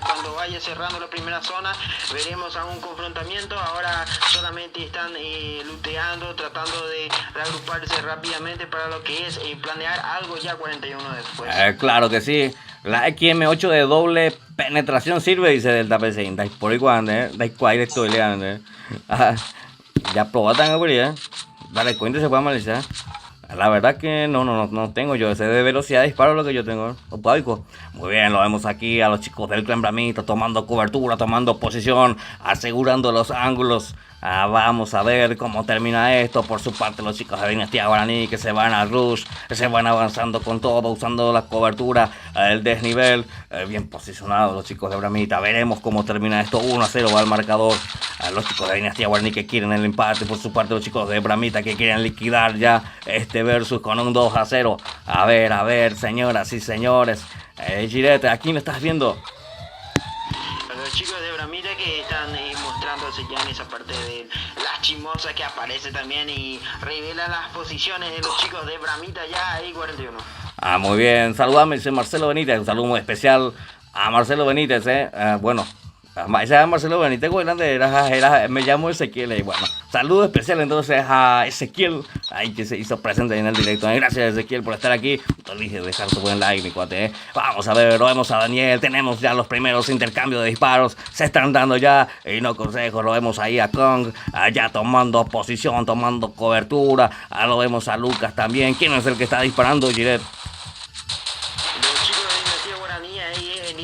cuando vaya cerrando la primera zona veremos algún confrontamiento. Ahora solamente están luteando, tratando de reagruparse rápidamente para lo que es planear algo ya 41 después. Claro que sí. La XM8 de doble penetración sirve, dice Delta PC. Dai por igual, dai qua estoy leando. Ya probatan ahora, dale cuenta se puede analizar. La verdad que no tengo yo ese de velocidad de disparo lo que yo tengo. Muy bien, lo vemos aquí a los chicos del clan Bramita tomando cobertura, tomando posición, asegurando los ángulos. Vamos a ver cómo termina esto. Por su parte los chicos de Dinastía Guaraní que se van al rush, se van avanzando con todo, usando la cobertura, el desnivel, bien posicionados los chicos de Bramita. Veremos cómo termina esto. 1-0 va el marcador. Los chicos de Dinastía Guaraní que quieren el empate. Por su parte los chicos de Bramita que quieren liquidar ya este versus con un 2-0. A ver, señoras y señores. Girete, aquí lo estás viendo. Los chicos de Bramita que están mostrándose ya en esa parte de la chimosa que aparece también y revela las posiciones de los chicos de Bramita ya ahí 41. Muy bien, saludame, dice Marcelo Benítez, un saludo muy especial a Marcelo Benítez, bueno, ese Marcelo Benítez, me llamo Ezequiel, y bueno, saludo especial entonces a Ezequiel, ahí que se hizo presente en el directo. Gracias Ezequiel por estar aquí, no dije dejar tu buen like, mi cuate. Vamos a ver, lo vemos a Daniel, tenemos ya los primeros intercambios de disparos, se están dando ya, y no consejo, lo vemos ahí a Kong, allá tomando posición, tomando cobertura, lo vemos a Lucas también. ¿Quién es el que está disparando, Giret? Los chicos de Dinastía Guaraní ahí en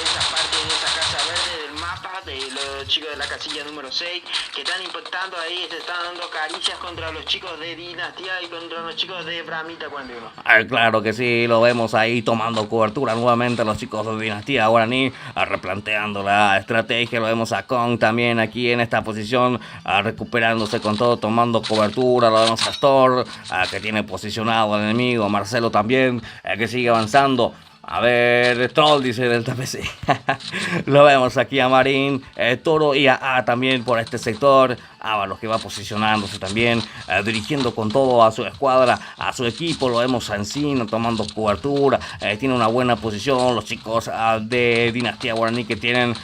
esa parte de esa casa verde del mapa, de los chicos de la casilla número 6 que están impactando ahí, se están dando caricias contra los chicos de Dinastía y contra los chicos de Bramita 41. Claro que sí, lo vemos ahí tomando cobertura nuevamente los chicos de Dinastía Guaraní, replanteando la estrategia. Lo vemos a Kong también aquí en esta posición, recuperándose con todo, tomando cobertura. Lo vemos a Thor, que tiene posicionado al enemigo. Marcelo también, que sigue avanzando. A ver, Troll dice Delta PC. Lo vemos aquí a Marín, Toro y a también por este sector. Ábalos que va posicionándose también, dirigiendo con todo a su escuadra, a su equipo. Lo vemos a Encino tomando cobertura, tiene una buena posición. Los chicos de Dinastía Guaraní que tienen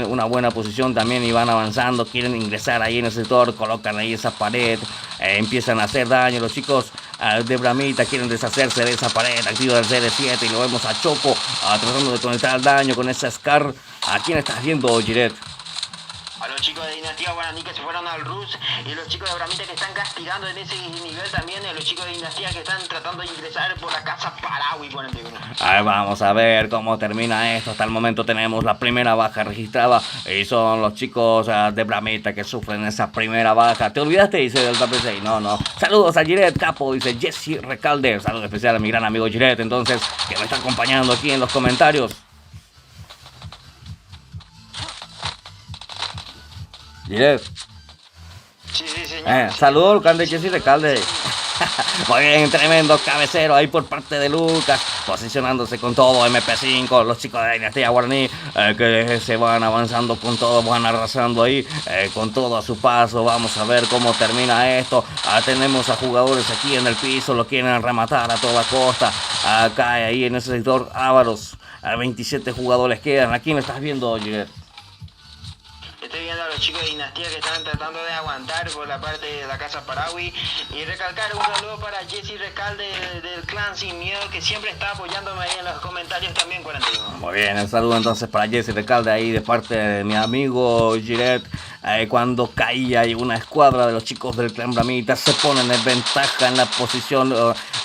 una buena posición también y van avanzando, quieren ingresar ahí en el sector, colocan ahí esa pared, empiezan a hacer daño. Los chicos de Bramita quieren deshacerse de esa pared, activa el CR7 y lo vemos a Choco tratando de conectar el daño con esa Scar. ¿A quién estás viendo, Giret? A los chicos de Dinastía Guaraní que se fueron al Rus y los chicos de Bramita que están castigando en ese nivel también, y los chicos de Dinastía que están tratando de ingresar por la casa Paraguay 41. Vamos a ver cómo termina esto. Hasta el momento tenemos la primera baja registrada y son los chicos de Bramita que sufren esa primera baja. ¿Te olvidaste? Dice Delta PC. No. Saludos a Giret Capo, dice Jesse Recalde. Saludos especial a mi gran amigo Giret, entonces, que me está acompañando aquí en los comentarios. Giret. Sí, señor. Saludos al can de Jesse Recalde. Muy bien, tremendo cabecero ahí por parte de Lucas, posicionándose con todo. MP5, los chicos de Dinastía Guaraní que se van avanzando con todo, van arrasando ahí con todo a su paso. Vamos a ver cómo termina esto. Tenemos a jugadores aquí en el piso, lo quieren rematar a toda costa. Cae ahí en ese sector Ávaros. 27 jugadores quedan. ¿A quién estás viendo, Giret? Estoy viendo a los los chicos de Dinastía que están tratando de aguantar por la parte de la Casa Paraguay. Y recalcar un saludo para Jesse Recalde del Clan Sin Miedo, que siempre está apoyándome ahí en los comentarios también, 41. Muy bien, el saludo entonces para Jesse Recalde ahí de parte de mi amigo Giret. Cuando caía y una escuadra de los chicos del Clan Bramita se ponen en ventaja en la posición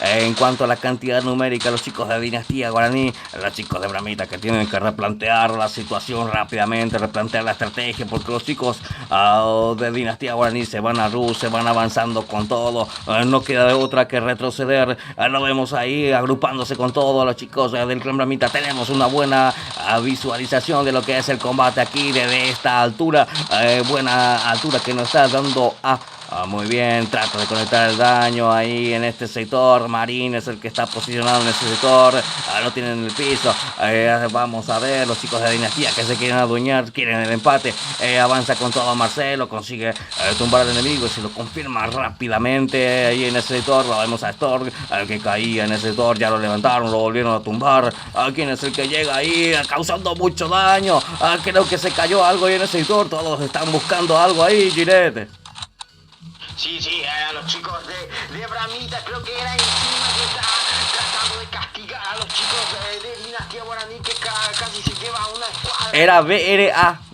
en cuanto a la cantidad numérica, los chicos de Dinastía Guaraní, los chicos de Bramita que tienen que replantear la situación rápidamente, replantear la estrategia, porque los chicos de Dinastía Guaraní se van a Rus, se van avanzando con todo, no queda de otra que retroceder. Lo vemos ahí agrupándose con todo los chicos del Clan Bramita. Tenemos una buena visualización de lo que es el combate aquí desde esta altura, buena altura que nos está dando muy bien, trata de conectar el daño ahí en este sector. Marín es el que está posicionado en ese sector, lo tienen en el piso. Vamos a ver, los chicos de Dinastía que se quieren adueñar, quieren el empate. Avanza con todo Marcelo, consigue tumbar al enemigo y se lo confirma rápidamente ahí en ese sector. Lo vemos a Stork, al que caía en ese sector, ya lo levantaron, lo volvieron a tumbar. ¿Quién es el que llega ahí causando mucho daño? Creo que se cayó algo ahí en ese sector, todos están buscando algo ahí, Giret. Sí, a los chicos de Bramita, creo que era encima que está tratando de castigar a los chicos de Dinastía Guaraní, que casi se lleva a una escuadra.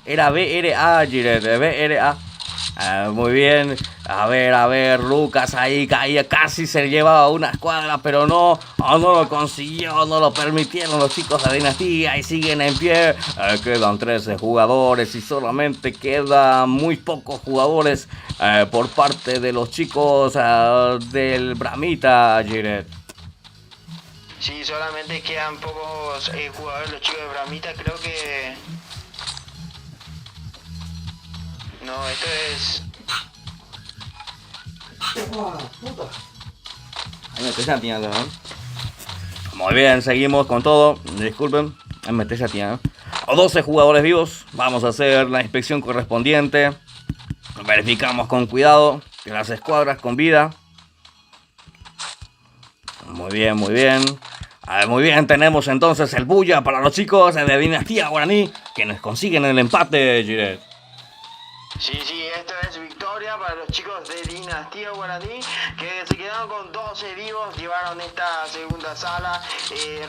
Era BRA, Giret, BRA. Muy bien, a ver, Lucas ahí caía, casi se llevaba una escuadra, pero no lo consiguió, no lo permitieron los chicos de Dinastía y siguen en pie. Quedan 13 jugadores y solamente quedan muy pocos jugadores por parte de los chicos del Bramita, Giret. Sí, solamente quedan pocos jugadores los chicos de Bramita, creo que... No, esto es... Muy bien, seguimos con todo. Disculpen, me estoy chateando. 12 jugadores vivos. Vamos a hacer la inspección correspondiente. Verificamos con cuidado que las escuadras con vida. Muy bien. Muy bien, tenemos entonces el bulla para los chicos de Dinastía Guaraní, quienes consiguen el empate, Giret. Sí, esto es victoria para los chicos de Dinastía Guaraní, que se quedaron con 12 vivos, llevaron esta segunda sala,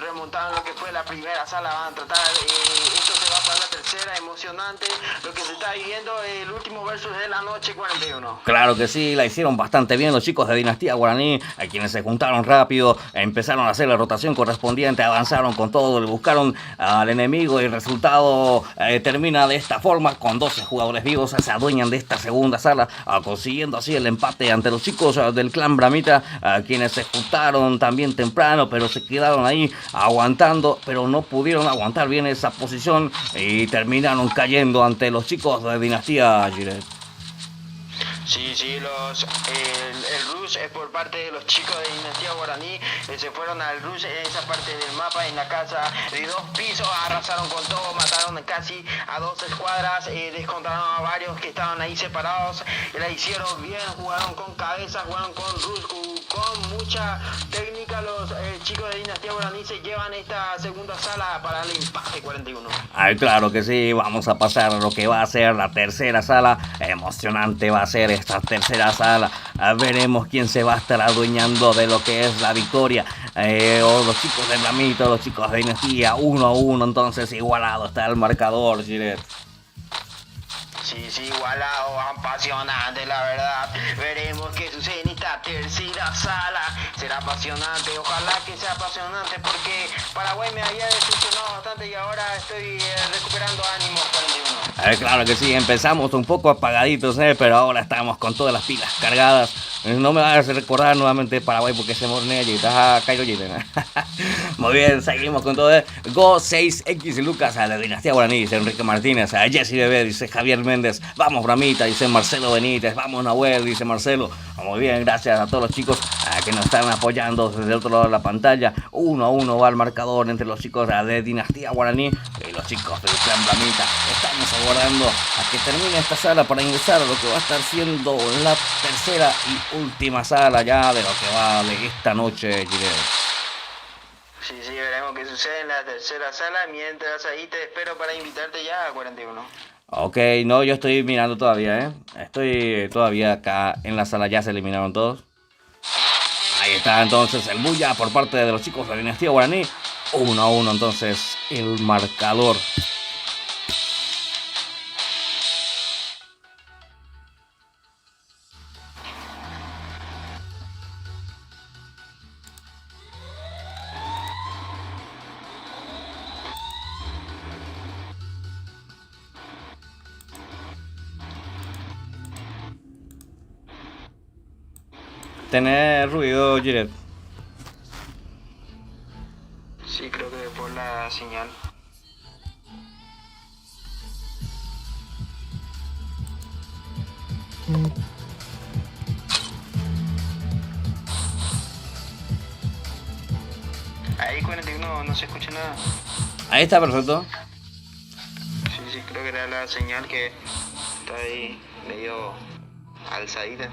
remontaron lo que fue la primera sala, van a tratar, esto se va a pasar la tercera, emocionante lo que se está viviendo, el último versus de la noche, 41. Claro que sí, la hicieron bastante bien los chicos de Dinastía Guaraní, a quienes se juntaron rápido, empezaron a hacer la rotación correspondiente, avanzaron con todo, le buscaron al enemigo y el resultado termina de esta forma, con 12 jugadores vivos, se adueñan de esta segunda sala, consiguiendo así el empate ante los chicos del Clan Bramita, quienes se juntaron también temprano, pero se quedaron ahí aguantando, pero no pudieron aguantar bien esa posición y terminaron cayendo ante los chicos de Dinastía, Giret. Sí, el rush es por parte de los chicos de Dinastía Guaraní, se fueron al rush en esa parte del mapa, en la casa de 2 pisos, arrasaron con todo, mataron casi a 2 escuadras, descontaron a varios que estaban ahí separados, la hicieron bien, jugaron con cabeza, jugaron con rush, con mucha técnica. Los chicos de Dinastía Guaraní se llevan esta segunda sala para el empate, 41. Claro que sí, vamos a pasar a lo que va a ser la tercera sala. Emocionante va a ser esta tercera sala. Veremos quién se va a estar adueñando de lo que es la victoria. O los chicos de Bramita, los chicos de Dinastía, 1-1, entonces igualado está el marcador, Giret. Sí, igualado, apasionante, la verdad. Veremos qué sucede en esta tercera sala. Será apasionante, ojalá que sea apasionante, porque Paraguay me había decepcionado bastante y ahora estoy recuperando ánimos, 41. Claro que sí, empezamos un poco apagaditos, pero ahora estamos con todas las pilas cargadas. No me vas a recordar nuevamente Paraguay porque se mornea y está Cairo Gitana. Muy bien, seguimos con todo. Go 6X Lucas a la Dinastía Guaraní, dice Enrique Martínez. A Jesse Bebé, dice Javier Méndez. Vamos Bramita, dice Marcelo Benítez. Vamos Nahuel, dice Marcelo. Muy bien, gracias a todos los chicos que nos están apoyando desde el otro lado de la pantalla. 1-1 va el marcador entre los chicos de Dinastía Guaraní y los chicos del Clan Bramita. Estamos aguardando a que termine esta sala para ingresar a lo que va a estar siendo la tercera y última sala ya de lo que va de esta noche, Giret. Sí, veremos qué sucede en la tercera sala. Mientras ahí te espero para invitarte ya a 41. Ok, no, yo estoy mirando todavía, ¿eh? Estoy todavía acá en la sala, ya se eliminaron todos. Ahí está entonces el bulla por parte de los chicos de Dinastía Guaraní. 1-1 entonces el marcador. Tener ruido, Jiret. Sí, creo que por la señal. Ahí 41 no se escucha nada. Ahí está perfecto. Sí, sí, creo que era la señal que está ahí medio alzadita.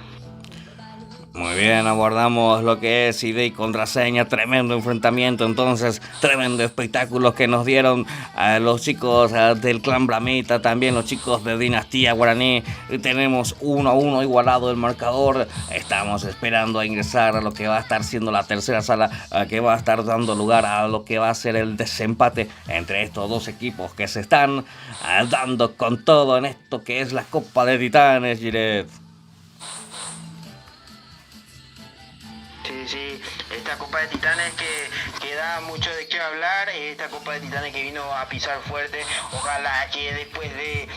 Muy bien, abordamos lo que es ID y contraseña, tremendo enfrentamiento, entonces, tremendo espectáculo que nos dieron los chicos del clan Bramita, también los chicos de Dinastía Guaraní. Tenemos 1-1 igualado el marcador, estamos esperando a ingresar a lo que va a estar siendo la tercera sala, que va a estar dando lugar a lo que va a ser el desempate entre estos dos equipos que se están dando con todo en esto que es la Copa de Titanes, Jiret. Sí, esta Copa de Titanes que da mucho de qué hablar, esta Copa de Titanes que vino a pisar fuerte. Ojalá que después de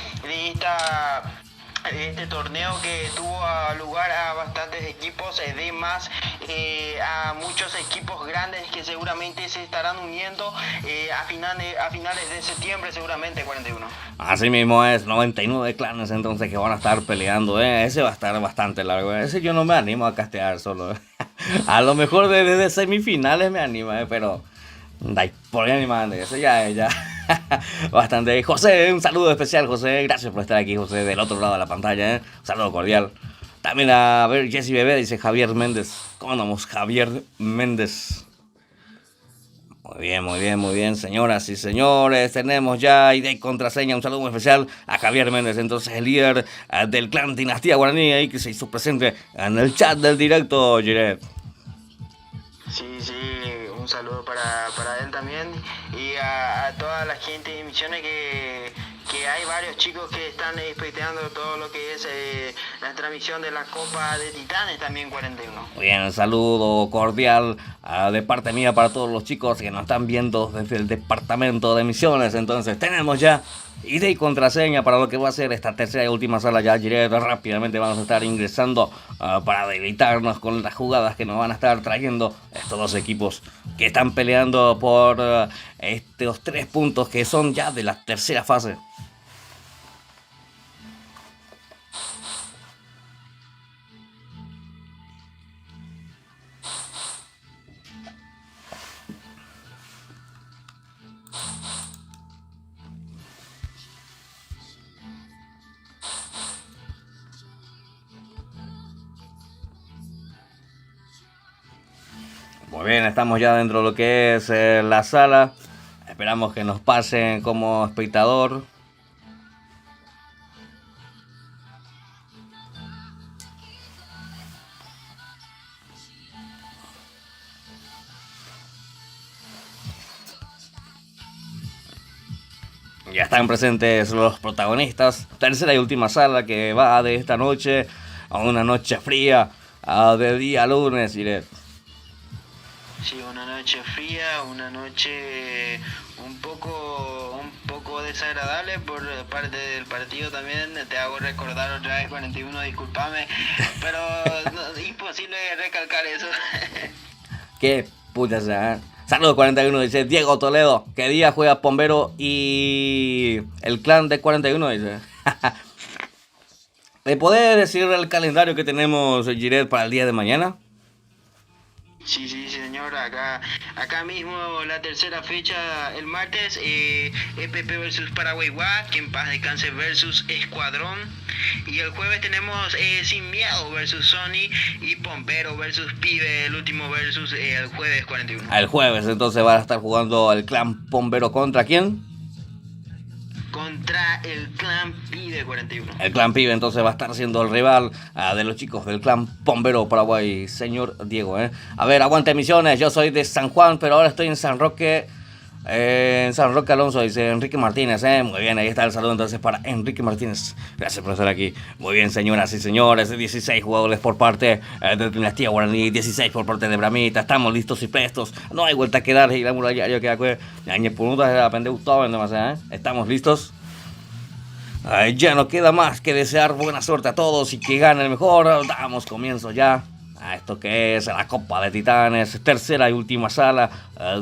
este torneo que tuvo lugar a bastantes equipos, dé más a muchos equipos grandes que seguramente se estarán uniendo a finales de septiembre, seguramente 41. Así mismo es, 99 clanes entonces que van a estar peleando, ese va a estar bastante largo, ese yo no me animo a castear solo, a lo mejor desde semifinales me anima, pero por ahí animando, ese ya, bastante. José, un saludo especial, José, gracias por estar aquí, José, del otro lado de la pantalla, un saludo cordial. También a ver, Jessy Bebé dice Javier Méndez, ¿cómo andamos? Javier Méndez. Muy bien, señoras y señores. Tenemos ya ID y contraseña. Un saludo muy especial a Javier Méndez, entonces el líder del clan Dinastía Guaraní, ahí que se hizo presente en el chat del directo, Jiret. Sí, un saludo para él también y a toda la gente de Misiones que hay varios chicos que están espectando todo lo que es la transmisión de la Copa de Titanes también 41. Muy bien, un saludo cordial de parte mía para todos los chicos que nos están viendo desde el departamento de Misiones. Entonces tenemos ya ID y contraseña para lo que va a ser esta tercera y última sala ya, Jiret. Rápidamente vamos a estar ingresando para deleitarnos con las jugadas que nos van a estar trayendo estos dos equipos que están peleando por estos 3 puntos que son ya de la tercera fase. Muy bien, estamos ya dentro de lo que es la sala. Esperamos que nos pasen como espectador. Ya están presentes los protagonistas. Tercera y última sala que va de esta noche a una noche fría de día lunes, Jiret. Sí, una noche fría, una noche un poco desagradable por parte del partido también. Te hago recordar otra vez 41, discúlpame, pero imposible recalcar eso. Qué puta sea. Saludos 41, dice Diego Toledo. ¿Qué día juega Pombero y el clan de 41? Dice. ¿Me podés decir el calendario que tenemos, Jiret, para el día de mañana? Sí, señor, acá mismo la tercera fecha, el martes, EPP versus Paraguay, que en paz descanse versus Escuadrón. Y el jueves tenemos Sin Miedo versus Sony y Pompero versus Pibe, el último versus el jueves 41. El jueves entonces va a estar jugando el clan Pombero contra ¿quién? contra el Clan Pibe 41. El Clan Pibe entonces va a estar siendo el rival de los chicos del Clan Bombero Paraguay, señor Diego. A ver, aguante Misiones, yo soy de San Juan, pero ahora estoy en San Roque. En San Roque Alonso, dice Enrique Martínez. Muy bien, ahí está el saludo entonces para Enrique Martínez. Gracias por estar aquí. Muy bien, señoras y señores, 16 jugadores por parte de Dinastía Guaraní, 16 por parte de Bramita. Estamos listos y prestos, no hay vuelta que dar. Y la muralla que años por minutos depende de Gustavo. Estamos listos. Ya no queda más que desear buena suerte a todos y que gane el mejor. Damos comienzo ya a esto que es la Copa de Titanes, tercera y última sala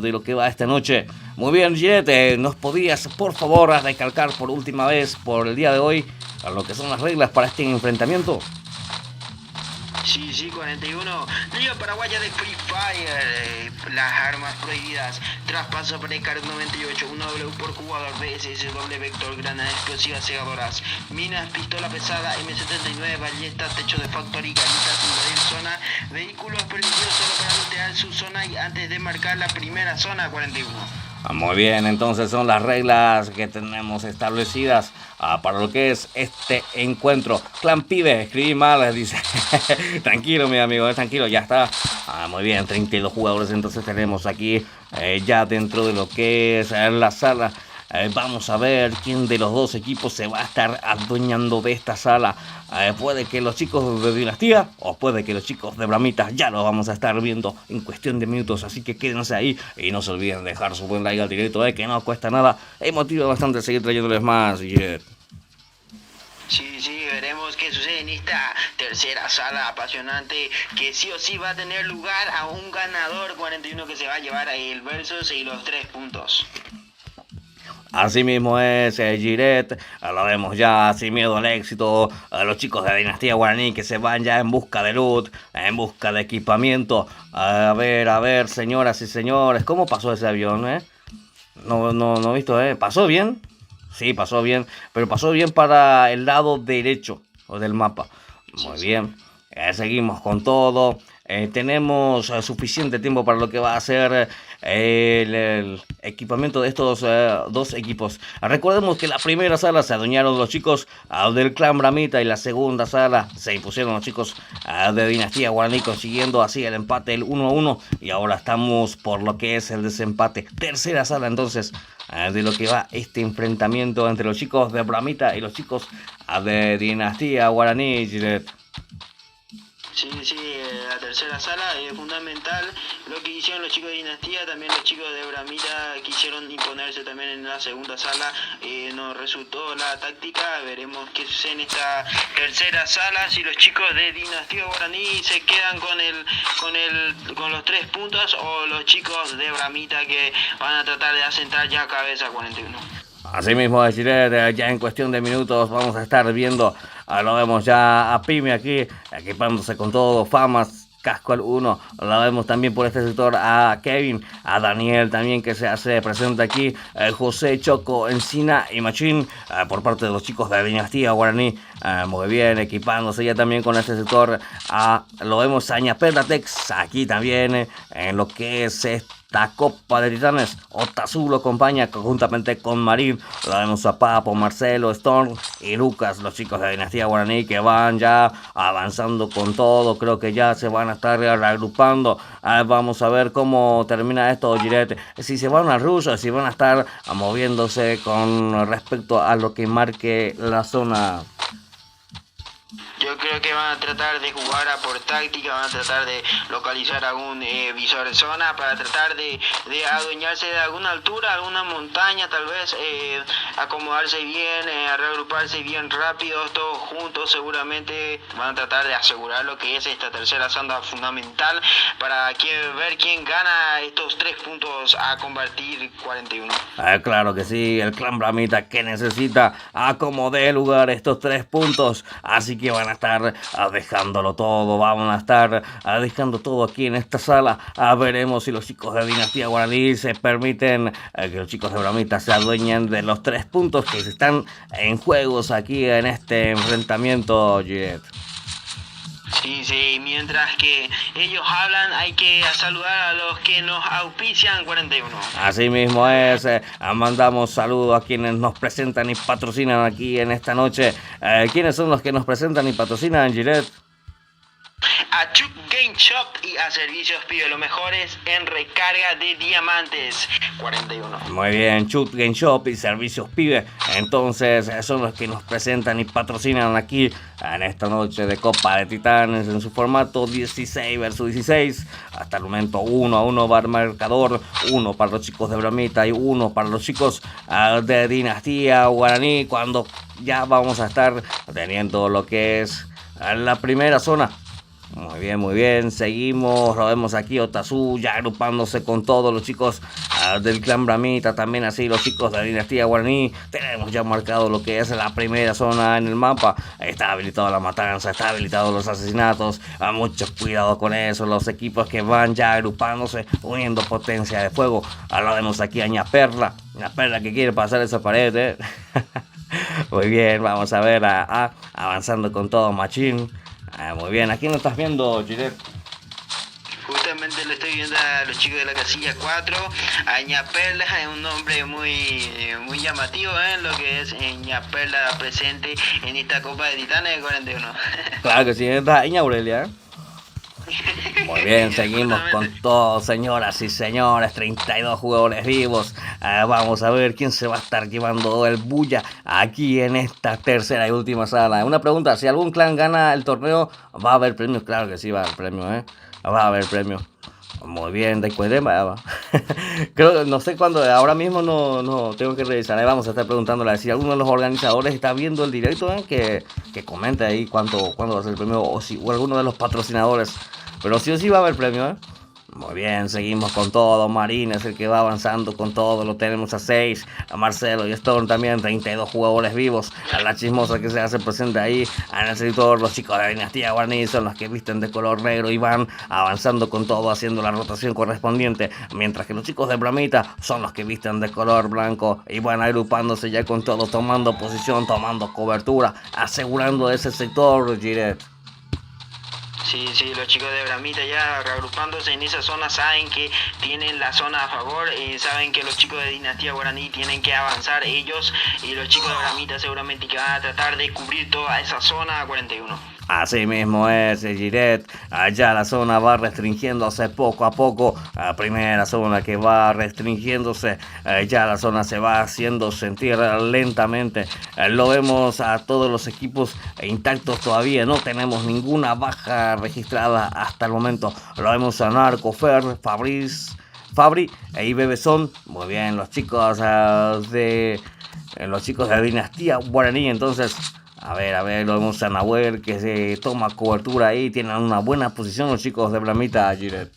de lo que va esta noche. Muy bien, Ginette, ¿nos podías por favor recalcar por última vez por el día de hoy lo que son las reglas para este enfrentamiento? Sí, 41. Liga Paraguaya de Free Fire. Las armas prohibidas. Traspaso Precar 98. 1W por jugador. BSS doble vector. Granadas explosivas cegadoras. Minas, pistola pesada. M79. Ballesta. Techo de factory. Ganitas. Invadir zona. Vehículos permitidos solo para lootear su zona y antes de marcar la primera zona. 41. Muy bien, entonces son las reglas que tenemos establecidas para lo que es este encuentro. Clan Pibe, escribí mal, dice. Tranquilo, mi amigo, tranquilo, ya está. Muy bien, 32 jugadores entonces tenemos aquí ya dentro de lo que es la sala. Vamos a ver quién de los dos equipos se va a estar adueñando de esta sala. Puede que los chicos de Dinastía o puede que los chicos de Bramita. Ya lo vamos a estar viendo en cuestión de minutos. Así que quédense ahí y no se olviden de dejar su buen like al directo, que no cuesta nada. He motivado bastante seguir trayéndoles más. Yeah. Sí, veremos qué sucede en esta tercera sala apasionante que sí o sí va a tener lugar a un ganador 41 que se va a llevar el versus y los 3 puntos. Así mismo es, Giret, lo vemos ya, sin miedo al éxito, los chicos de Dinastía Guaraní que se van ya en busca de loot, en busca de equipamiento. A ver, señoras y señores, ¿cómo pasó ese avión, No he visto, ¿pasó bien? Sí, pasó bien, pero pasó bien para el lado derecho del mapa. Muy bien, seguimos con todo. Tenemos suficiente tiempo para lo que va a ser el equipamiento de estos dos equipos. Recordemos que la primera sala se adueñaron los chicos del Clan Bramita y la segunda sala se impusieron los chicos de Dinastía Guaraní, consiguiendo así el empate, el 1-1, y ahora estamos por lo que es el desempate. Tercera sala entonces de lo que va este enfrentamiento entre los chicos de Bramita y los chicos de Dinastía Guaraní, Giret. Sí, la tercera sala es fundamental. Lo que hicieron los chicos de Dinastía, también los chicos de Bramita quisieron imponerse también en la segunda sala. Nos resultó la táctica. Veremos qué sucede en esta tercera sala. Si los chicos de Dinastía Guaraní se quedan con los 3 puntos o los chicos de Bramita que van a tratar de asentar ya cabeza 41. Así mismo, deciré, ya en cuestión de minutos vamos a estar viendo, lo vemos ya a Pime aquí, equipándose con todo, Famas, casco al 1, lo vemos también por este sector a Kevin, a Daniel también que se hace presente aquí, José, Choco, Encina y Machín, por parte de los chicos de la Dinastía Guaraní, muy bien, equipándose ya también con este sector, lo vemos a Ñapelatex, aquí también, en lo que es la Copa de Titanes, Otazu lo acompaña conjuntamente con Marín. Lo vemos a Papo, Marcelo, Storm y Lucas, los chicos de Dinastía Guaraní que van ya avanzando con todo. Creo que ya se van a estar reagrupando. Vamos a ver cómo termina esto, Giret. Si se van a rush, si van a estar moviéndose con respecto a lo que marque la zona. Yo creo que van a tratar de jugar a por táctica, van a tratar de localizar algún visor de zona para tratar de adueñarse de alguna altura, alguna montaña, tal vez acomodarse bien, reagruparse bien rápido, todos juntos. Seguramente van a tratar de asegurar lo que es esta tercera sanda fundamental para ver quién gana estos 3 puntos a convertir 41. Claro que sí, el Clan Bramita que necesita acomodar lugar estos 3 puntos, así que van a estar dejándolo todo, vamos a estar dejando todo aquí en esta sala. Veremos si los chicos de Dinastía Guaraní se permiten que los chicos de Bramita se adueñen de los 3 puntos que están en juegos aquí en este enfrentamiento, Jet. Sí, sí, mientras que ellos hablan hay que saludar a los que nos auspician 41. Así mismo es, mandamos saludos a quienes nos presentan y patrocinan aquí en esta noche. ¿Quiénes son los que nos presentan y patrocinan, Gillette? A Chuck Game Shop y a Servicios Pibe, los mejores en recarga de diamantes 41. Muy bien, Chut Game Shop y Servicios Pibe. Entonces son los que nos presentan y patrocinan aquí en esta noche de Copa de Titanes en su formato 16 versus 16. Hasta el momento 1-1 va el marcador, 1 para los chicos de Bramita y 1 para los chicos de Dinastía Guaraní, cuando ya vamos a estar teniendo lo que es la primera zona. Muy bien, seguimos, lo vemos aquí Otazu ya agrupándose con todos los chicos del clan Bramita, también así los chicos de la Dinastía Guaraní. Tenemos ya marcado lo que es la primera zona en el mapa, está habilitado la matanza, está habilitado los asesinatos, mucho cuidado con eso, los equipos que van ya agrupándose, uniendo potencia de fuego. Ahora vemos aquí a Ñaperla que quiere pasar esa pared, Muy bien, vamos a ver avanzando con todo Machín. Muy bien, aquí nos estás viendo, Gillette. Justamente lo estoy viendo a los chicos de la casilla 4. A Ñaperla es un nombre muy llamativo, lo que es Ñaperla presente en esta Copa de Titanes de 41. Claro que sí, está Iña Aurelia. Muy bien, seguimos con todo, señoras y señores, 32 jugadores vivos. Vamos a ver quién se va a estar llevando el bulla aquí en esta tercera y última sala. Una pregunta, si algún clan gana el torneo, ¿va a haber premios? Claro que sí, va a haber premio, Va a haber premio. Muy bien, después de creo, no sé cuándo, ahora mismo no tengo que revisar. Vamos a estar preguntándole si alguno de los organizadores está viendo el directo, que comente ahí cuándo va a ser el premio, o alguno de los patrocinadores. Pero sí o sí va a haber premio, Muy bien, seguimos con todo. Marín es el que va avanzando con todo. Lo tenemos a 6. A Marcelo y Storm también. 32 jugadores vivos. A la chismosa que se hace presente ahí. A el sector, los chicos de la Dinastía Guaraní son los que visten de color negro y van avanzando con todo, haciendo la rotación correspondiente. Mientras que los chicos de Bramita son los que visten de color blanco y van agrupándose ya con todo, tomando posición, tomando cobertura, asegurando ese sector, Gillette. Sí, los chicos de Bramita ya reagrupándose en esa zona saben que tienen la zona a favor, saben que los chicos de Dinastía Guaraní tienen que avanzar ellos y los chicos de Bramita seguramente que van a tratar de cubrir toda esa zona 41. Así mismo es, Gillette. Allá la zona va restringiéndose poco a poco. Primera zona que va restringiéndose. Ya la zona se va haciendo sentir lentamente. Lo vemos a todos los equipos intactos todavía. No tenemos ninguna baja registrada hasta el momento. Lo vemos a Narco, Fer, Fabri y Bebezón. Muy bien, los chicos de Dinastía Guaraní. Entonces, a ver, lo vemos a Nahuel que se toma cobertura ahí. Tienen una buena posición los chicos de Bramita, Gillette.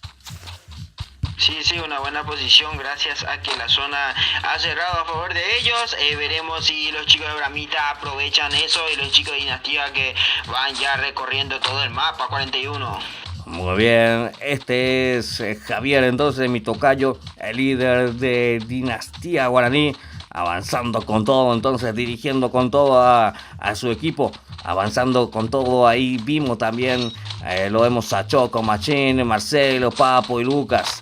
Sí, una buena posición gracias a que la zona ha cerrado a favor de ellos. Veremos si los chicos de Bramita aprovechan eso y los chicos de Dinastía que van ya recorriendo todo el mapa 41. Muy bien, este es Javier, entonces mi tocayo, el líder de Dinastía Guaraní, avanzando con todo, entonces dirigiendo con todo a su equipo, avanzando con todo. Ahí vimos también, lo vemos a Choco, Machín, Marcelo, Papo y Lucas.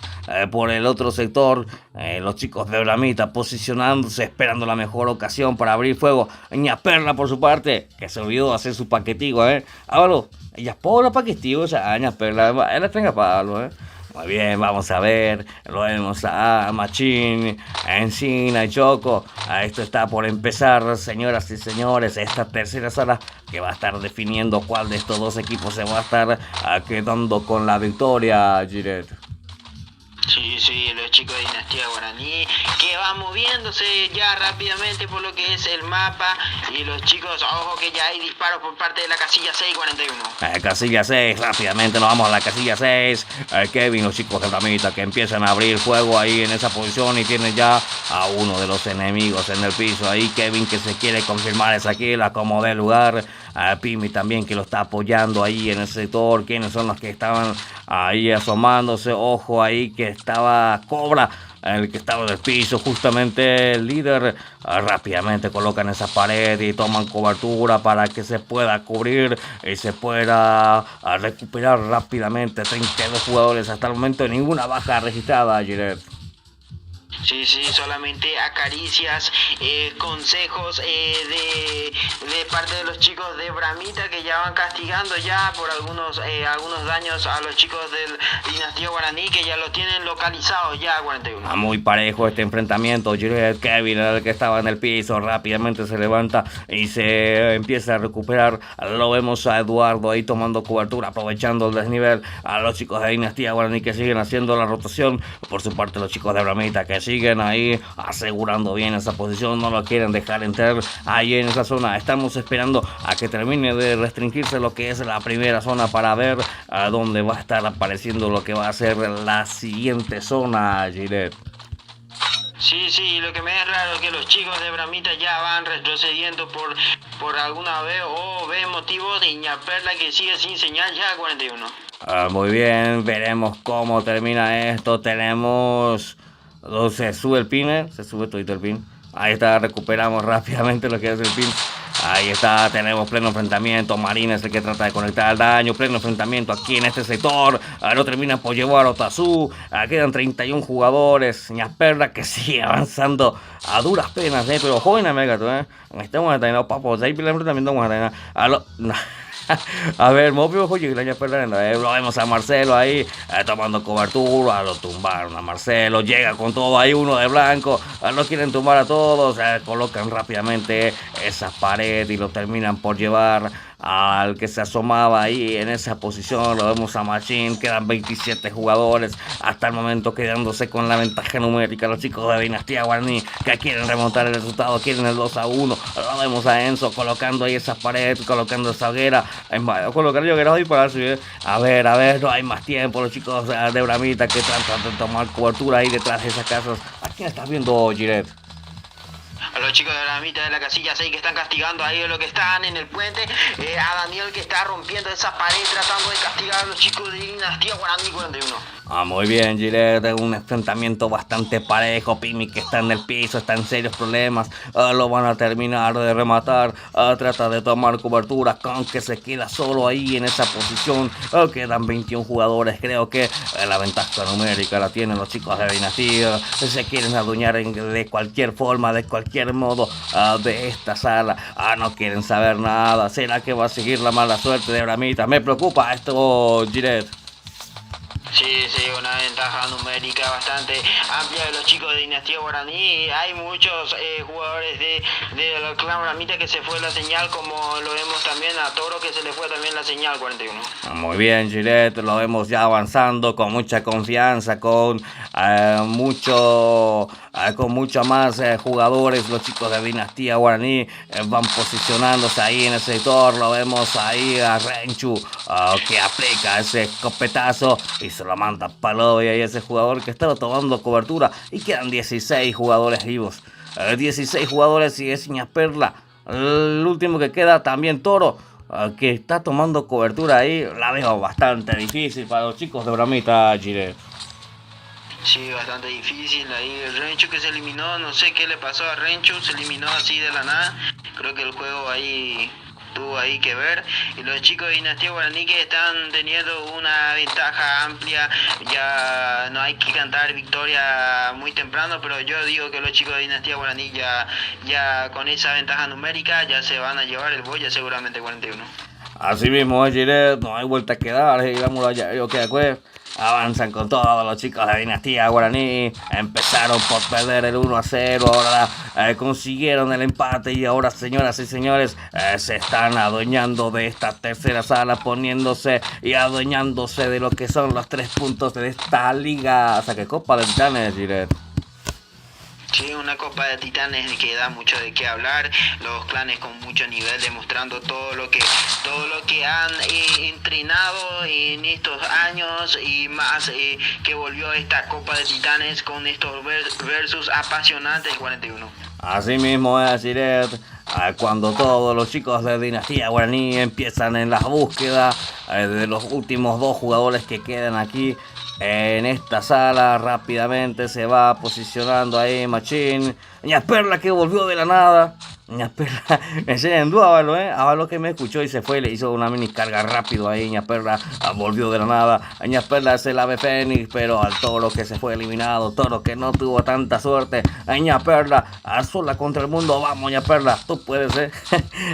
Por el otro sector, los chicos de Bramita posicionándose, esperando la mejor ocasión para abrir fuego. Ñaperla por su parte, que se olvidó de hacer su paquetico, Hágalo, ella pobre paquetico, Ñaperla, él tenga Pablo, Muy bien, vamos a ver, lo vemos a Machín, Encina y Choco. Esto está por empezar, señoras y señores, esta tercera sala que va a estar definiendo cuál de estos dos equipos se va a estar quedando con la victoria, Gillette. Sí, los chicos de Dinastía Guaraní que van moviéndose ya rápidamente por lo que es el mapa. Y los chicos, ojo que ya hay disparos por parte de la casilla 641. Casilla 6, rápidamente nos vamos a la casilla 6. Kevin, los chicos de Bramita que empiezan a abrir fuego ahí en esa posición y tienen ya a uno de los enemigos en el piso. Ahí Kevin que se quiere confirmar esa kill, como de lugar. a Pimi también que lo está apoyando ahí en el sector. ¿Quiénes son los que estaban ahí asomándose? Ojo ahí que estaba Cobra, el que estaba en el piso, justamente el líder. Rápidamente colocan esa pared y toman cobertura para que se pueda cubrir y se pueda recuperar rápidamente. 32 jugadores hasta el momento, ninguna baja registrada, Giret. Sí, sí, solamente acaricias, consejos de parte de los chicos de Bramita que ya van castigando ya por algunos daños a los chicos del Dinastía Guaraní que ya lo tienen localizado ya 41. Muy parejo este enfrentamiento. Kevin, el que estaba en el piso, rápidamente se levanta y se empieza a recuperar. Lo vemos a Eduardo ahí tomando cobertura, aprovechando el desnivel. A los chicos de Dinastía Guaraní que siguen haciendo la rotación. Por su parte los chicos de Bramita que siguen ahí asegurando bien esa posición, no lo quieren dejar entrar ahí en esa zona. Estamos esperando a que termine de restringirse lo que es la primera zona para ver a dónde va a estar apareciendo lo que va a ser la siguiente zona, Giret. Sí, sí, lo que me es raro es que los chicos de Bramita ya van retrocediendo por alguna vez o ve motivo de Iñaperla que sigue sin señal ya 41. Muy bien, veremos cómo termina esto. Tenemos... Se sube el pin, se sube todito el pin. Ahí está, recuperamos rápidamente lo que es el pin. Ahí está, tenemos pleno enfrentamiento. Marina es el que trata de conectar el daño. Pleno enfrentamiento aquí en este sector. Lo termina por llevar a Otazu. Quedan 31 jugadores. Ñasperla que sigue avanzando a duras penas, pero joven a Megato, Estamos a tener papos. Ahí el enfrentamiento vamos a tener a ver, Mopio, oye, que la lo vemos a Marcelo ahí tomando cobertura, lo tumbaron a Marcelo, llega con todo ahí uno de blanco, lo quieren tumbar a todos, colocan rápidamente esa pared y lo terminan por llevar al que se asomaba ahí en esa posición. Lo vemos a Machín, quedan 27 jugadores hasta el momento quedándose con la ventaja numérica. Los chicos de Dinastía Guaraní que quieren remontar el resultado, quieren el 2-1. Lo vemos a Enzo colocando ahí esa pared, colocando esa hoguera. Colocar yo que no disparar, a ver, no hay más tiempo. Los chicos de Bramita que tratan de tomar cobertura ahí detrás de esas casas. ¿A quién estás viendo, Giret? A los chicos de la mitad de la casilla 6 que están castigando ahí lo que están en el puente, a Daniel que está rompiendo esa pared tratando de castigar a los chicos de Dinastía Guaraní 41. Muy bien, Giret, un enfrentamiento bastante parejo. Pimi que está en el piso, está en serios problemas, lo van a terminar de rematar, trata de tomar cobertura, con que se queda solo ahí en esa posición. Quedan 21 jugadores, creo que la ventaja numérica la tienen los chicos de Dinastía. Se quieren adueñar de cualquier forma, de cualquier modo de esta sala. No quieren saber nada. ¿Será que va a seguir la mala suerte de Bramita? Me preocupa esto, Giret. Sí, una ventaja numérica bastante amplia de los chicos de Dinastía Guaraní. Hay muchos jugadores del clan Bramita que se fue la señal, como lo vemos también a Toro que se le fue también la señal 41. Muy bien, Giret, lo vemos ya avanzando con mucha confianza, con mucho más jugadores. Los chicos de Dinastía Guaraní van posicionándose ahí en el sector. Lo vemos ahí a Renchu que aplica ese escopetazo y se lo manda palo, y ahí ese jugador que estaba tomando cobertura. Y quedan 16 jugadores vivos, 16 jugadores y es Ñasperla el último que queda. También Toro que está tomando cobertura ahí. La veo bastante difícil para los chicos de Bramita, Giret. Sí, bastante difícil ahí. El Renchu que se eliminó, no sé qué le pasó a Renchu, se eliminó así de la nada. Creo que el juego ahí tuvo ahí que ver. Y los chicos de Dinastía Guaraní que están teniendo una ventaja amplia. Ya no hay que cantar victoria muy temprano, pero yo digo que los chicos de Dinastía Guaraní ya con esa ventaja numérica ya se van a llevar el Boya seguramente 41. Así mismo, Giret, no hay vuelta que dar. Digamos, avanzan con todos los chicos de Dinastía Guaraní. Empezaron por perder el 1-0, ahora consiguieron el empate y ahora, señoras y señores, se están adueñando de esta tercera sala, poniéndose y adueñándose de lo que son los 3 puntos de esta liga. O sea, que Copa de Titanes, Giret. Sí, una Copa de Titanes que da mucho de qué hablar, los clanes con mucho nivel demostrando todo lo que han entrenado en estos años y más que volvió esta Copa de Titanes con estos versus apasionantes 41. Así mismo es, Jiret. Cuando todos los chicos de Dinastía Guaraní empiezan en la búsqueda de los últimos dos jugadores que quedan aquí en esta sala, rápidamente se va posicionando ahí Machín. Ña Perla que volvió de la nada. Ña Perla, me enseñando Ávalo que me escuchó y se fue, le hizo una mini carga rápido ahí. Ña Perla volvió de la nada. Ña Perla es el ave fénix, pero al Toro que se fue eliminado, Toro que no tuvo tanta suerte. Ña Perla a sola contra el mundo, vamos Ña Perla, tú puedes ser.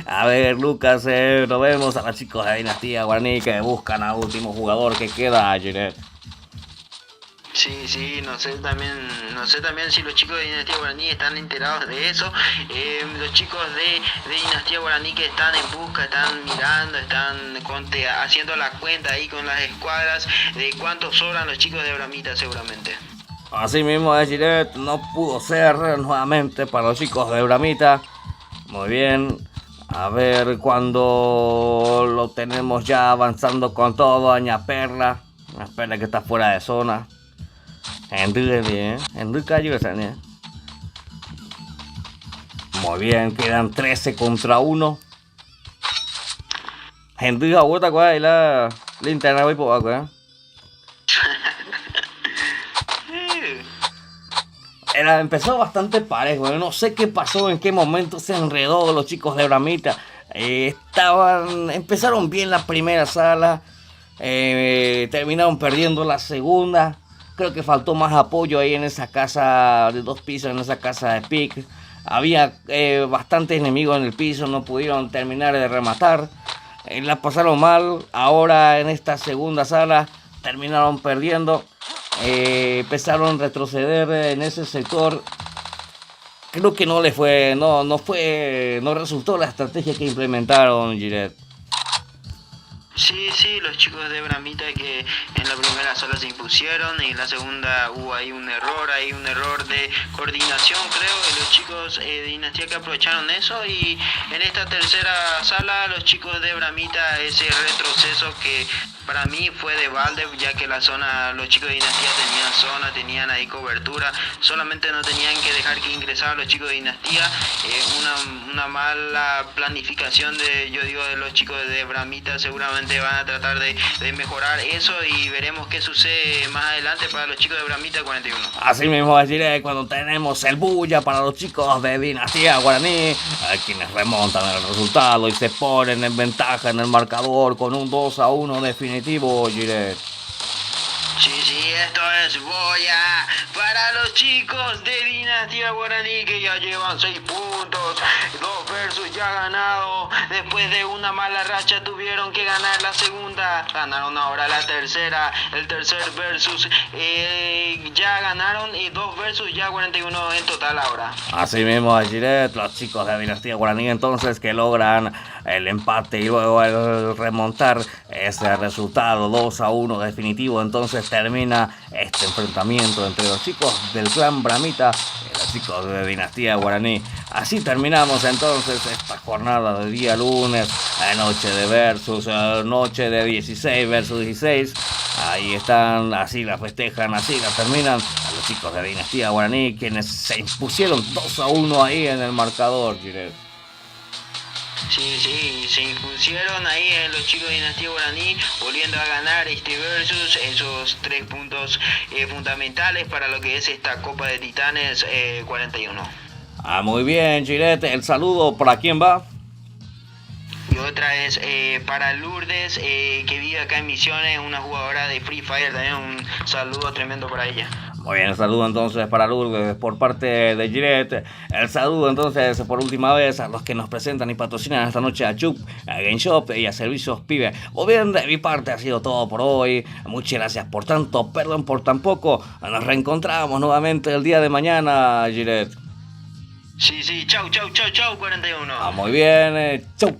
A ver, Lucas, lo vemos a los chicos de Dinastía Guaraní que buscan al último jugador que queda, Jiret. Sí, no sé también si los chicos de Dinastía Guaraní están enterados de eso. Los chicos de Dinastía Guaraní que están en busca, están mirando, están haciendo la cuenta ahí con las escuadras de cuántos sobran los chicos de Bramita seguramente. Así mismo es, Jiret, no pudo ser nuevamente para los chicos de Bramita. Muy bien. A ver cuando lo tenemos ya avanzando con todo a Ña Perla. Ña Perla que está fuera de zona. Enrique ayúdame. Muy bien, quedan 13 contra 1. Enrique aguanta con la linterna voy por acá. Empezó bastante parejo, no sé qué pasó, en qué momento se enredó los chicos de Bramita. Empezaron bien la primera sala, terminaron perdiendo la segunda. Creo que faltó más apoyo ahí en esa casa de 2 pisos, en esa casa de pick. Había bastantes enemigos en el piso, no pudieron terminar de rematar. La pasaron mal. Ahora en esta segunda sala terminaron perdiendo. Empezaron a retroceder en ese sector. Creo que no resultó la estrategia que implementaron, Jiret. Sí, los chicos de Bramita que en la primera sala se impusieron y en la segunda hubo ahí un error de coordinación creo, y los chicos de Dinastía que aprovecharon eso y en esta tercera sala los chicos de Bramita ese retroceso que para mí fue de balde ya que la zona, los chicos de Dinastía tenían ahí cobertura, solamente no tenían que dejar que ingresaran los chicos de Dinastía, una mala planificación de los chicos de Bramita seguramente van a tratar de mejorar eso y veremos qué sucede más adelante para los chicos de Bramita 41. Así mismo deciré cuando tenemos el bulla para los chicos de Dinastía Guaraní, quienes remontan el resultado y se ponen en ventaja en el marcador con un 2-1 definitivo, Jiret. Sí, esto es boya para los chicos de Dinastía Guaraní que ya llevan 6 puntos, 2 versus ya ganado, después de una mala racha tuvieron que ganar la segunda, ganaron ahora la tercera, el tercer versus ya ganaron y 2 versus ya 41 en total ahora. Así mismo, Jiret, los chicos de Dinastía Guaraní entonces que logran el empate y luego el remontar ese resultado 2-1 definitivo, entonces termina este enfrentamiento entre los chicos del clan Bramita y los chicos de Dinastía Guaraní. Así terminamos entonces esta jornada de día lunes, noche de versus, noche de 16 versus 16. Ahí están, así la festejan, así la terminan a los chicos de Dinastía Guaraní, quienes se impusieron 2-1 ahí en el marcador, Jiret. Sí, se impusieron ahí en los chicos de Dinastía Guaraní, volviendo a ganar este versus, esos 3 puntos fundamentales para lo que es esta Copa de Titanes 41. Muy bien, Jiret, el saludo, ¿para quién va? Y otra es para Lourdes, que vive acá en Misiones, una jugadora de Free Fire, también un saludo tremendo para ella. Muy bien, el saludo entonces para Lourdes por parte de Jiret. El saludo entonces por última vez a los que nos presentan y patrocinan esta noche a Chup, a Game Shop y a Servicios Pibe. O bien, de mi parte ha sido todo por hoy. Muchas gracias por tanto, perdón por tan poco. Nos reencontramos nuevamente el día de mañana, Jiret. Sí, chau 41. Muy bien, chau.